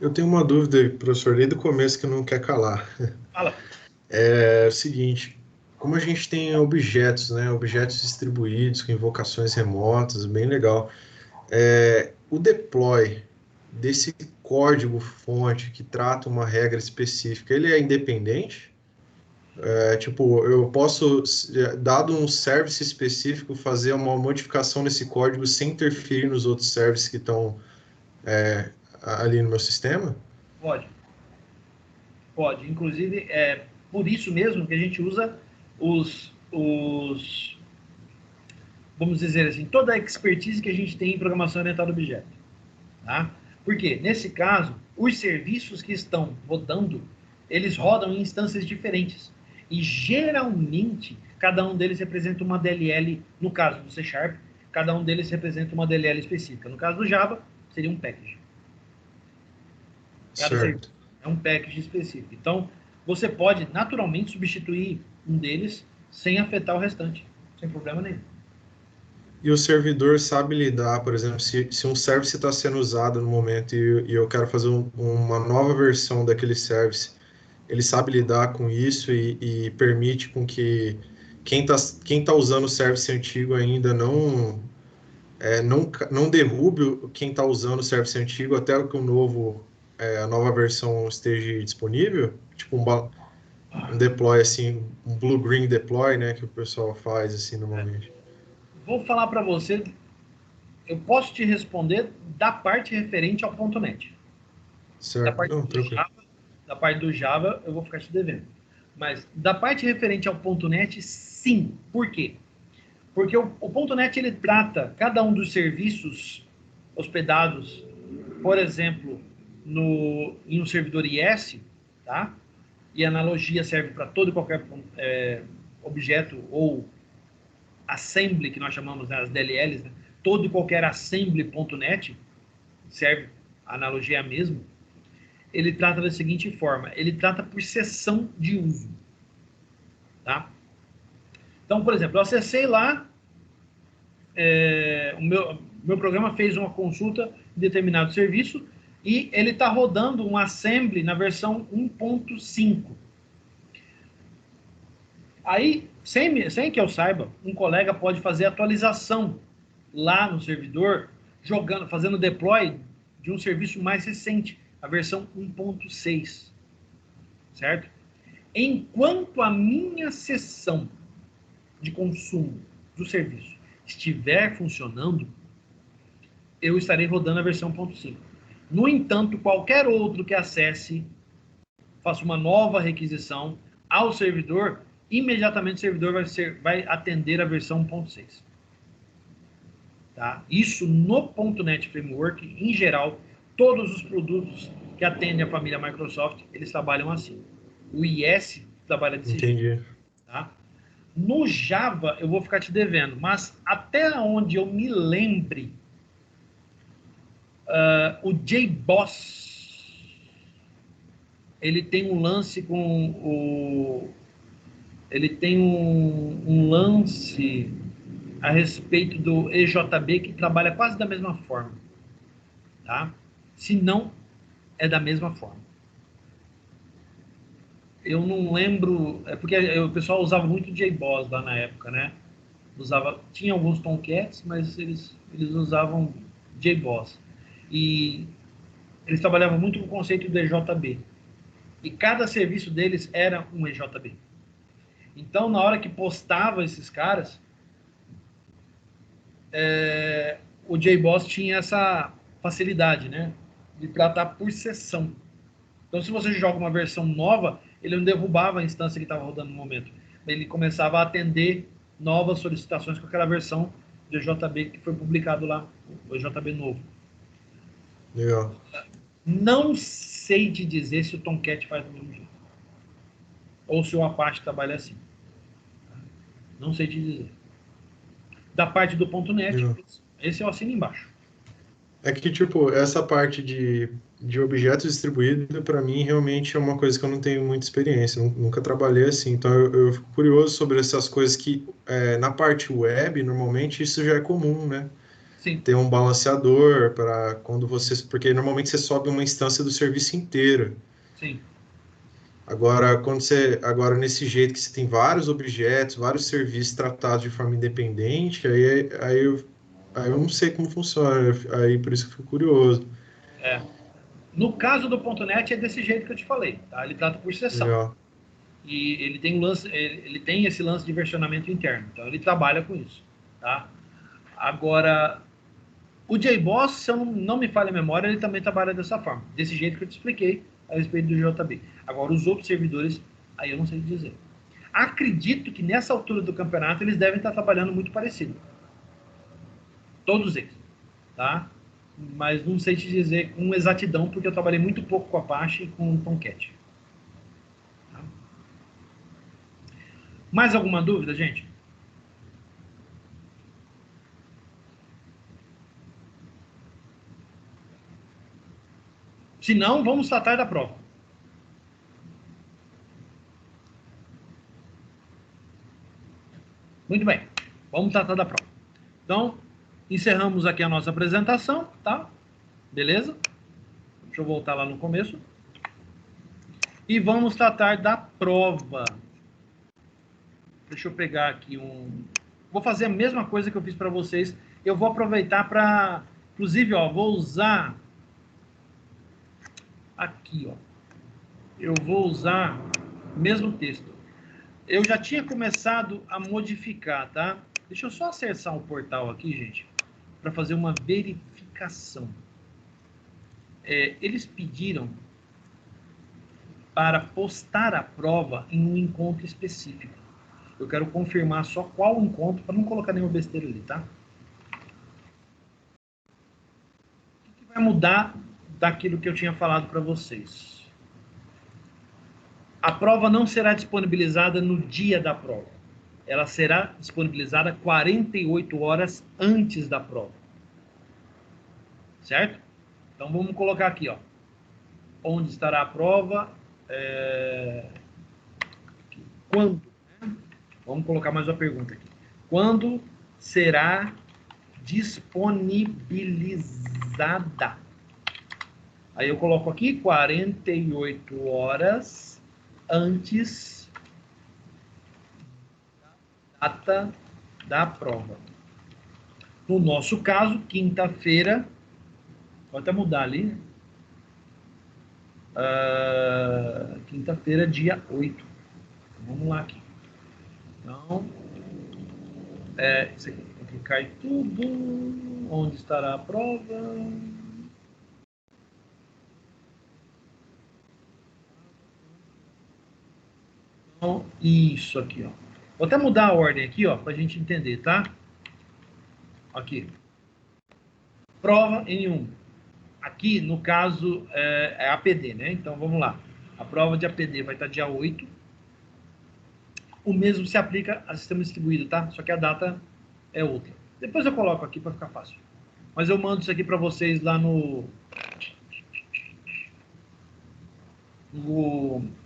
Eu tenho uma dúvida, professor, desde o começo que não quer calar. Fala. É o seguinte, como a gente tem objetos, né? Objetos distribuídos com invocações remotas, bem legal. O deploy desse código-fonte que trata uma regra específica, ele é independente? Tipo, eu posso, dado um service específico, fazer uma modificação nesse código sem interferir nos outros services que estão ali no meu sistema? Pode. Pode. Inclusive, é por isso mesmo que a gente usa vamos dizer assim, toda a expertise que a gente tem em programação orientada a objeto. Tá? Por quê? Nesse caso, os serviços que estão rodando, eles rodam em instâncias diferentes. E, geralmente, cada um deles representa uma DLL, no caso do C Sharp, cada um deles representa uma DLL específica. No caso do Java, seria um package. Cada serviço é um package específico. Então, você pode, naturalmente, substituir um deles sem afetar o restante, sem problema nenhum. E o servidor sabe lidar, por exemplo, se um service está sendo usado no momento e eu quero fazer uma nova versão daquele service, ele sabe lidar com isso e permite com que quem tá usando o service antigo ainda não derrube quem está usando o service antigo até que a nova versão esteja disponível? Tipo um deploy assim, um blue-green deploy, né, que o pessoal faz assim normalmente. Vou falar para você, eu posso te responder da parte referente ao .NET. Certo. Da parte do Java, eu vou ficar te devendo. Mas da parte referente ao .NET, sim. Por quê? Porque o .NET ele trata cada um dos serviços hospedados, por exemplo, em um servidor IS, tá? E a analogia serve para todo e qualquer objeto ou assembly, que nós chamamos, né, as DLLs, né? Todo e qualquer assembly.net serve, a analogia é a mesma. Ele trata da seguinte forma, ele trata por sessão de uso, tá? Então, por exemplo, eu acessei lá, o meu programa fez uma consulta em determinado serviço e ele está rodando um assembly na versão 1.5. Aí, sem que eu saiba, um colega pode fazer atualização lá no servidor, fazendo deploy de um serviço mais recente, a versão 1.6, certo? Enquanto a minha sessão de consumo do serviço estiver funcionando, eu estarei rodando a versão 1.5. No entanto, qualquer outro que acesse, faça uma nova requisição ao servidor, imediatamente o servidor vai atender a versão 1.6. Tá? Isso no .NET Framework, em geral, todos os produtos que atendem a família Microsoft, eles trabalham assim. O IS trabalha desse jeito. Tá? No Java, eu vou ficar te devendo, mas até onde eu me lembre, o JBoss, ele tem um lance com ele tem um lance a respeito do EJB que trabalha quase da mesma forma, tá? Se não é da mesma forma. Eu não lembro, porque o pessoal usava muito JBoss lá na época, né? Tinha alguns Tomcats, mas eles usavam JBoss. E eles trabalhavam muito com o conceito do EJB. E cada serviço deles era um EJB. Então, na hora que postava esses caras, o JBoss tinha essa facilidade, né? De tratar por sessão. Então, se você joga uma versão nova, ele não derrubava a instância que estava rodando no momento. Ele começava a atender novas solicitações com aquela versão de JB que foi publicado lá, o JB novo. Legal. Não sei te dizer se o Tomcat faz do mesmo jeito. Ou se o Apache trabalha assim. Não sei te dizer. Da parte do .NET, esse eu assino embaixo. É que, tipo, essa parte de objetos distribuídos, para mim, realmente é uma coisa que eu não tenho muita experiência, nunca trabalhei assim. Então, eu fico curioso sobre essas coisas que, na parte web, normalmente isso já é comum, né? Sim. Ter um balanceador para quando você... Porque normalmente você sobe uma instância do serviço inteiro. Sim. Agora, nesse jeito que você tem vários objetos, vários serviços tratados de forma independente, aí eu não sei como funciona, aí por isso que eu fico curioso. No caso do .NET é desse jeito que eu te falei, tá? Ele trata por sessão. Legal. E ele tem esse lance de versionamento interno, então ele trabalha com isso, tá? Agora, o JBoss, se eu não me falha a memória, ele também trabalha dessa forma, desse jeito que eu te expliquei a respeito do JB. Agora, os outros servidores, aí eu não sei dizer. Acredito que nessa altura do campeonato eles devem estar trabalhando muito parecido. Todos eles, tá? mas não sei te dizer com exatidão, porque eu trabalhei muito pouco com Apache e com Tomcat. Tá? Mais alguma dúvida, gente? Se não, vamos tratar da prova. Muito bem, vamos tratar da prova. Então, encerramos aqui a nossa apresentação, tá? Beleza? Deixa eu voltar lá no começo. E vamos tratar da prova. Deixa eu pegar aqui um... Vou fazer a mesma coisa que eu fiz para vocês. Eu vou aproveitar para... Inclusive, ó, vou usar... Aqui, ó. Eu vou usar o mesmo texto. Eu já tinha começado a modificar, tá? Deixa eu só acessar o portal aqui, gente, para fazer uma verificação. Eles pediram para postar a prova em um encontro específico. Eu quero confirmar só qual encontro, para não colocar nenhuma besteira ali, tá? O que vai mudar daquilo que eu tinha falado para vocês? A prova não será disponibilizada no dia da prova. Ela será disponibilizada 48 horas antes da prova. Certo? Então, vamos colocar aqui, ó. Onde estará a prova? Quando? Né? Vamos colocar mais uma pergunta aqui. Quando será disponibilizada? Aí eu coloco aqui 48 horas antes da data da prova. No nosso caso, quinta-feira, pode até mudar ali, quinta-feira, dia 8. Vamos lá aqui. Então, isso aqui, vou clicar em tudo. Onde estará a prova? Então, isso aqui, ó. Vou até mudar a ordem aqui, ó, para a gente entender, tá? Aqui. Prova N1. Aqui, no caso, é APD, né? Então, vamos lá. A prova de APD vai estar dia 8. O mesmo se aplica a sistema distribuído, tá? Só que a data é outra. Depois eu coloco aqui para ficar fácil. Mas eu mando isso aqui para vocês lá no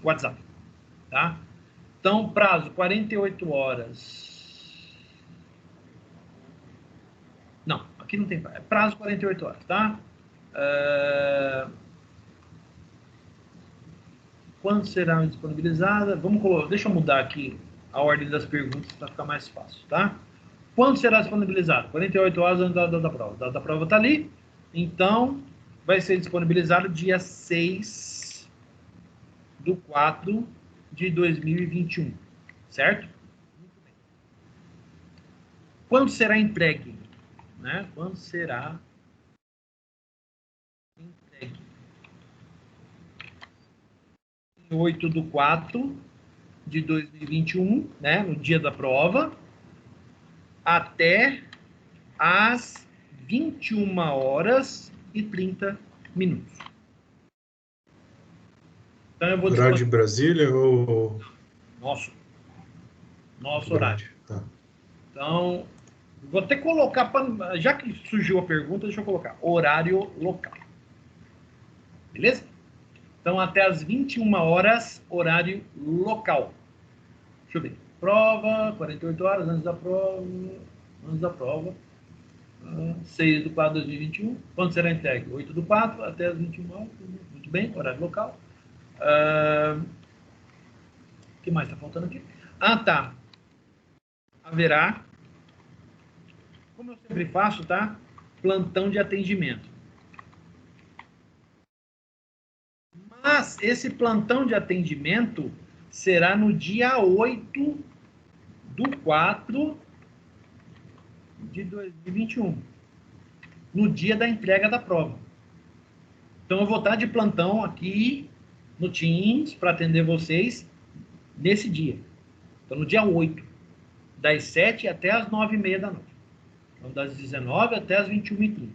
WhatsApp, tá? Então, prazo, 48 horas. Não, aqui não tem prazo. É prazo 48 horas, tá? Quando será disponibilizada? Deixa eu mudar aqui a ordem das perguntas para ficar mais fácil, tá? Quando será disponibilizado? 48 horas antes da prova. A data da prova está ali. Então, vai ser disponibilizado dia 6/4/2021. Certo? Quando será entregue? Né? Quando será entregue? 8/4/2021, né? No dia da prova, até às 21h30. Então eu vou Horário de Brasília ou... Nosso horário. Tá. Então, vou até colocar, já que surgiu a pergunta, deixa eu colocar horário local. Beleza? Então, até às 21h, horário local. Deixa eu ver. Prova, 48 horas antes da prova. 6/4/2021. Quando será entregue? 8/4 até as 21h. Muito bem, horário local. O que mais está faltando aqui? Tá. Haverá, como eu sempre faço, tá? Plantão de atendimento. Mas esse plantão de atendimento será no dia 8/4/2021, no dia da entrega da prova. Então, eu vou estar de plantão aqui no Teams para atender vocês nesse dia. Então, no dia 8, das 7 até as 9h30 da noite. Então, das 19 até as 21h30.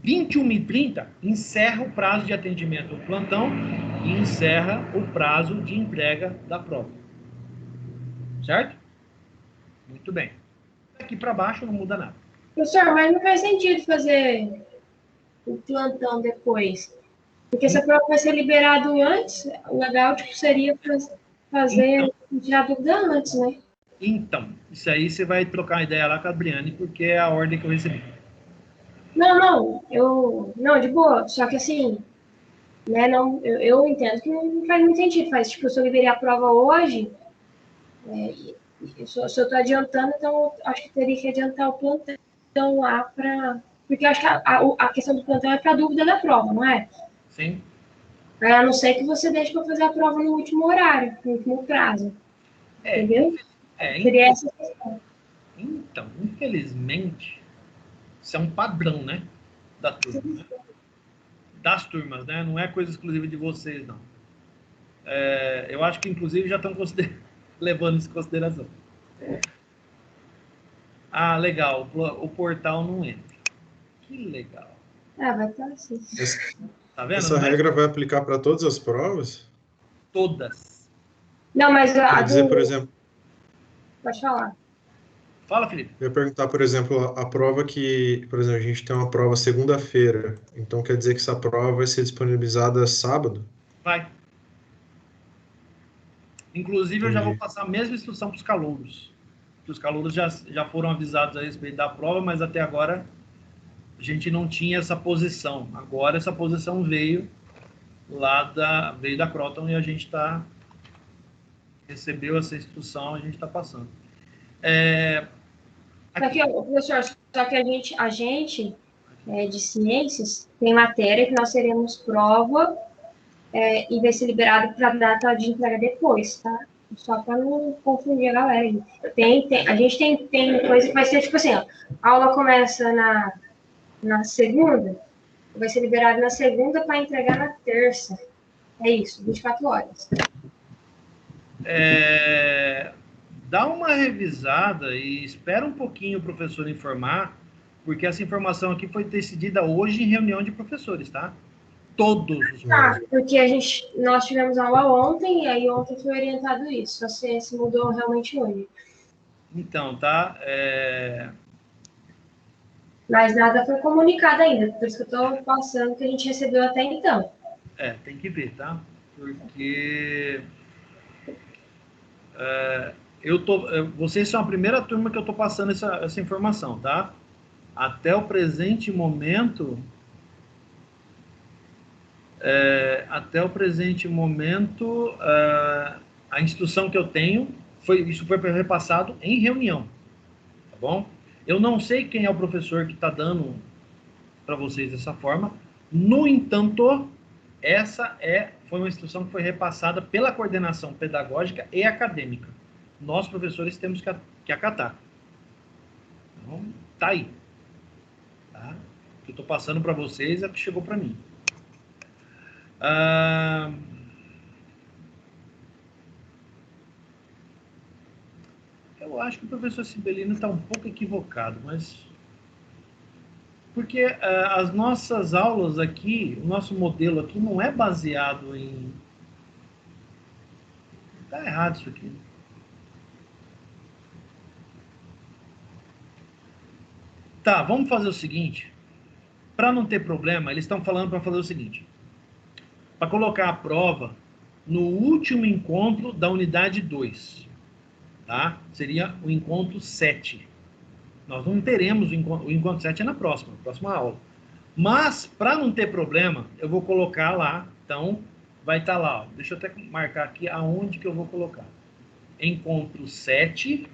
21h30, encerra o prazo de atendimento do plantão e encerra o prazo de entrega da prova. Certo? Muito bem. Aqui para baixo não muda nada. Professor, mas não faz sentido fazer o plantão depois. Porque se a prova vai ser liberada antes, o legal tipo, seria fazer tirar dúvida antes, né? Então, isso aí você vai trocar ideia lá com a Adriane, porque é a ordem que eu recebi. Não, não, de boa. Só que assim, né, não, eu entendo que não faz muito sentido. Tipo, se eu liberei a prova hoje, se eu estou adiantando, então eu acho que teria que adiantar o plantão lá para... Porque eu acho que a questão do plantão é para dúvida da prova, não é? Sim. A não ser que você deixe para fazer a prova no último horário, no último prazo. Entendeu? Seria essa a questão. Então, infelizmente, isso é um padrão, né? Da turma, né? Das turmas, né? Não é coisa exclusiva de vocês, não. Eu acho que, inclusive, já estão levando isso em consideração. Ah, legal. O portal não entra. Que legal. Vai estar assim. Tá vendo? Essa regra vai aplicar para todas as provas? Todas. Não, mas Quer dizer, por exemplo... Pode falar. Fala, Felipe. Eu ia perguntar, por exemplo, a prova que... Por exemplo, a gente tem uma prova segunda-feira. Então, quer dizer que essa prova vai ser disponibilizada sábado? Vai. Inclusive, Entendi. eu já vou passar a mesma instrução para os calouros. Os calouros já foram avisados a respeito da prova, mas até agora a gente não tinha essa posição. Agora essa posição veio da Croton e a gente recebeu essa instrução, a gente está passando. Professor, só que a gente de ciências tem matéria que nós teremos prova e vai ser liberado para data de entrega depois, tá? Só para não confundir a galera. A gente tem coisa que vai ser tipo assim, ó, a aula começa na segunda, vai ser liberado na segunda para entregar na terça. É isso, 24 horas. Dá uma revisada e espera um pouquinho o professor informar, porque essa informação aqui foi decidida hoje em reunião de professores, tá? Todos os professores. Porque nós tivemos aula ontem, e aí ontem foi orientado isso. Só se mudou realmente hoje. Então, tá? Mas nada foi comunicado ainda, por isso que eu estou passando o que a gente recebeu até então. Tem que ver, tá? Porque vocês são a primeira turma que eu estou passando essa informação, tá? Até o presente momento, a instrução que eu tenho isso foi foi em reunião, tá bom? Eu não sei quem é o professor que está dando para vocês dessa forma. No entanto, essa foi uma instrução que foi repassada pela coordenação pedagógica e acadêmica. Nós, professores, temos que acatar. Então, tá aí. Tá? O que eu estou passando para vocês é o que chegou para mim. Eu acho que o professor Sibelino está um pouco equivocado, mas... Porque as nossas aulas aqui, o nosso modelo aqui não é baseado em... Está errado isso aqui. Tá, vamos fazer o seguinte. Para não ter problema, eles estão falando para fazer o seguinte. Para colocar a prova no último encontro da unidade 2. Tá? Seria o encontro 7. Nós não teremos o encontro 7 na próxima aula. Mas, para não ter problema, eu vou colocar lá. Então, vai estar lá. Ó. Deixa eu até marcar aqui aonde que eu vou colocar. Encontro 7.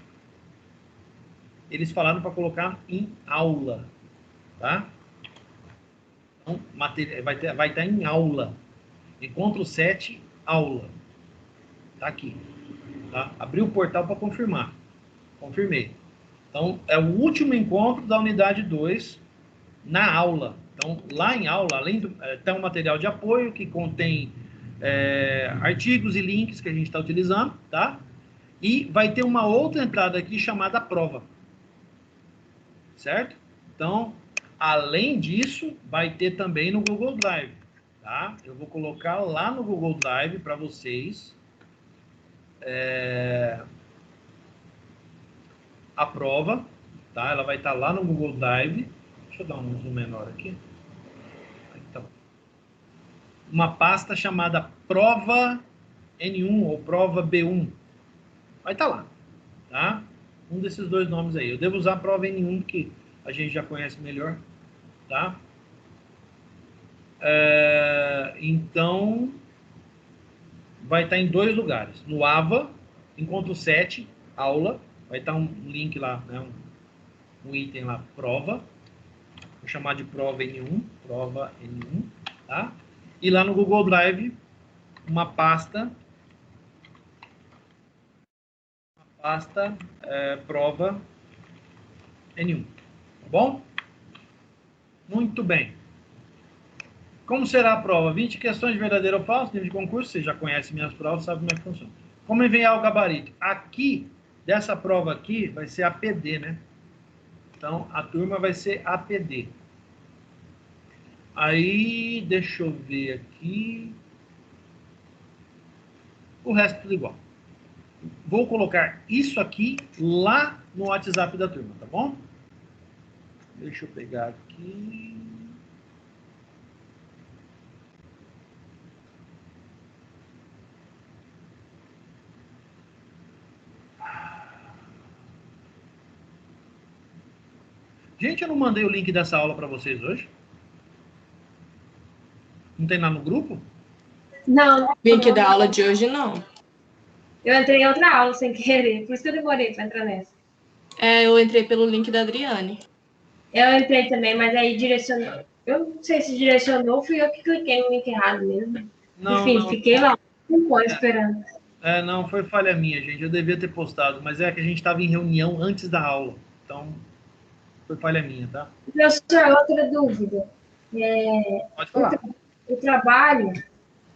Eles falaram para colocar em aula. Tá? Então, vai estar em aula. Encontro 7, aula. Tá aqui. Tá? Abri o portal para confirmar. Confirmei. Então, é o último encontro da unidade 2 na aula. Então, lá em aula, além tem um material de apoio que contém artigos e links que a gente está utilizando, tá? E vai ter uma outra entrada aqui chamada prova. Certo? Então, Além disso, vai ter também no Google Drive, tá? Eu vou colocar lá no Google Drive para vocês a prova, tá? Ela vai estar lá no Google Drive. Deixa eu dar um zoom menor aqui. Então, uma pasta chamada Prova N1 ou Prova B1. Vai estar lá, tá? Um desses dois nomes aí. Eu devo usar a Prova N1, que a gente já conhece melhor, tá? Então, vai estar em dois lugares. No AVA, encontro 7, aula. Vai estar um link lá, né? Um item lá, prova. Vou chamar de prova N1, tá? E lá no Google Drive, uma pasta prova N1, tá bom? Muito bem. Como será a prova? 20 questões de verdadeiro ou falso, nível de concurso, você já conhece minhas provas, sabe como é que funciona. Como enviar o gabarito? Aqui, dessa prova aqui, vai ser APD, né? Então, a turma vai ser APD. Aí, deixa eu ver aqui. O resto tudo igual. Vou colocar isso aqui lá no WhatsApp da turma, tá bom? Deixa eu pegar aqui. Gente, eu não mandei o link dessa aula para vocês hoje? Não tem lá no grupo? Não. Link da aula de hoje, não. Eu entrei em outra aula sem querer, por isso que eu demorei para entrar nessa. Eu entrei pelo link da Adriane. Eu entrei também, mas aí direcionou. Eu não sei se direcionou, fui eu que cliquei no link errado mesmo. Não, Enfim, não. fiquei lá um ano esperando. Não, foi falha minha, gente. Eu devia ter postado, mas é que a gente estava em reunião antes da aula. Então, foi falha minha, tá? Professor, outra dúvida. Pode falar. O trabalho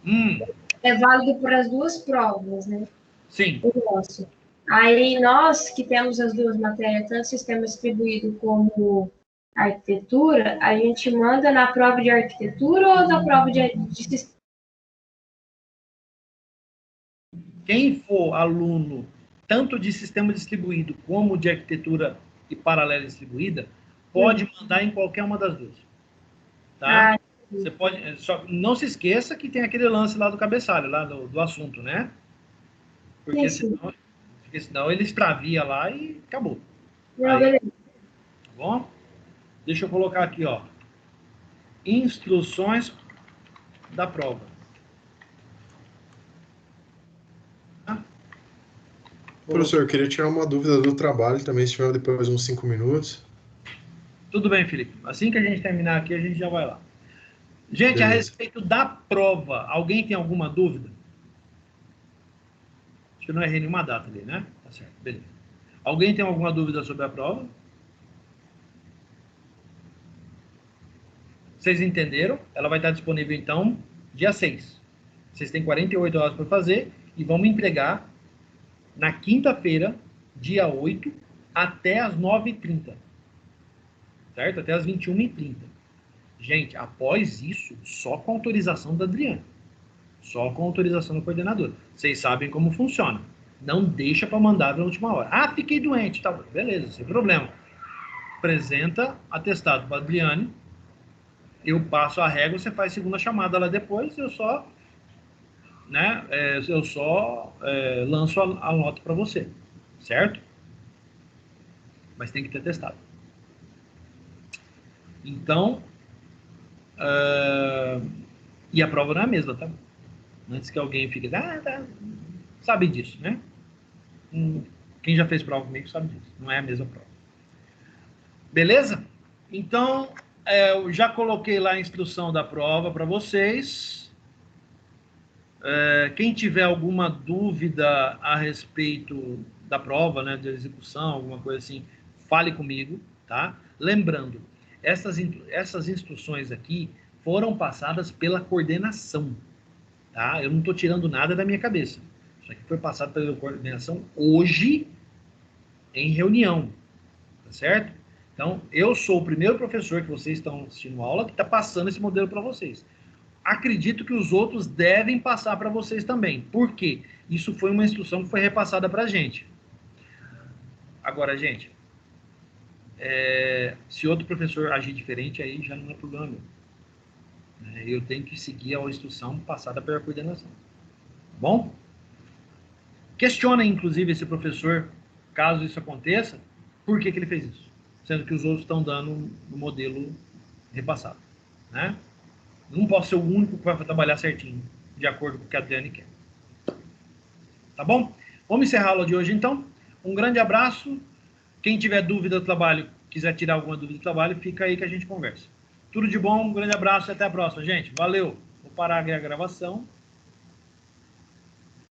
Hum, é válido para as duas provas, né? sim. O nosso. Aí nós que temos as duas matérias, tanto sistema distribuído como arquitetura, a gente manda na prova de arquitetura ou na prova de sistema? Quem for aluno tanto de sistema distribuído como de arquitetura e paralela distribuída, pode mandar em qualquer uma das duas. Tá? Você pode, só não se esqueça que tem aquele lance lá do cabeçalho, lá do assunto, né? Porque senão ele extravia lá e acabou. Não, beleza. Tá bom? Deixa eu colocar aqui, ó. Instruções da prova. Tá? Professor, eu queria tirar uma dúvida do trabalho também, se tiver depois uns 5 minutos. Tudo bem, Felipe. Assim que a gente terminar aqui, a gente já vai lá. Gente, Beleza. A respeito da prova, alguém tem alguma dúvida? Acho que eu não errei nenhuma data ali, né? Tá certo, beleza. Alguém tem alguma dúvida sobre a prova? Vocês entenderam? Ela vai estar disponível, então, dia 6. Vocês têm 48 horas para fazer e vão me entregar na quinta-feira, dia 8, até as 9h30. Certo? Até as 21h30. Gente, após isso, só com autorização da Adriane. Só com autorização do coordenador. Vocês sabem como funciona. Não deixa para mandar na última hora. Ah, fiquei doente. Tá, beleza, sem problema. Apresenta atestado para a Adriane. Eu passo a régua, você faz segunda chamada lá depois, eu só lanço a nota para você, certo? Mas tem que ter testado. Então, e a prova não é a mesma, tá? Antes que alguém fique, sabe disso, né? Quem já fez prova comigo sabe disso, não é a mesma prova. Beleza? Então, eu já coloquei lá a instrução da prova para vocês. Quem tiver alguma dúvida a respeito da prova, né, de execução, alguma coisa assim, fale comigo, tá? Lembrando, essas instruções aqui foram passadas pela coordenação, tá? Eu não estou tirando nada da minha cabeça. Isso aqui foi passado pela coordenação hoje em reunião, tá certo? Então, eu sou o primeiro professor que vocês estão assistindo aula que está passando esse modelo para vocês. Acredito que os outros devem passar para vocês também. Por quê? Isso foi uma instrução que foi repassada para a gente. Agora, gente, se outro professor agir diferente, aí já não é problema meu. Eu tenho que seguir a instrução passada pela coordenação. Bom? Questiona, inclusive, esse professor, caso isso aconteça, por que ele fez isso? Sendo que os outros estão dando no modelo repassado. Né? Não posso ser o único que vai trabalhar certinho, de acordo com o que a Dani quer. Tá bom? Vamos encerrar a aula de hoje, então. Um grande abraço. Quem tiver dúvida do trabalho, quiser tirar alguma dúvida do trabalho, fica aí que a gente conversa. Tudo de bom, um grande abraço e até a próxima, gente. Valeu. Vou parar a gravação.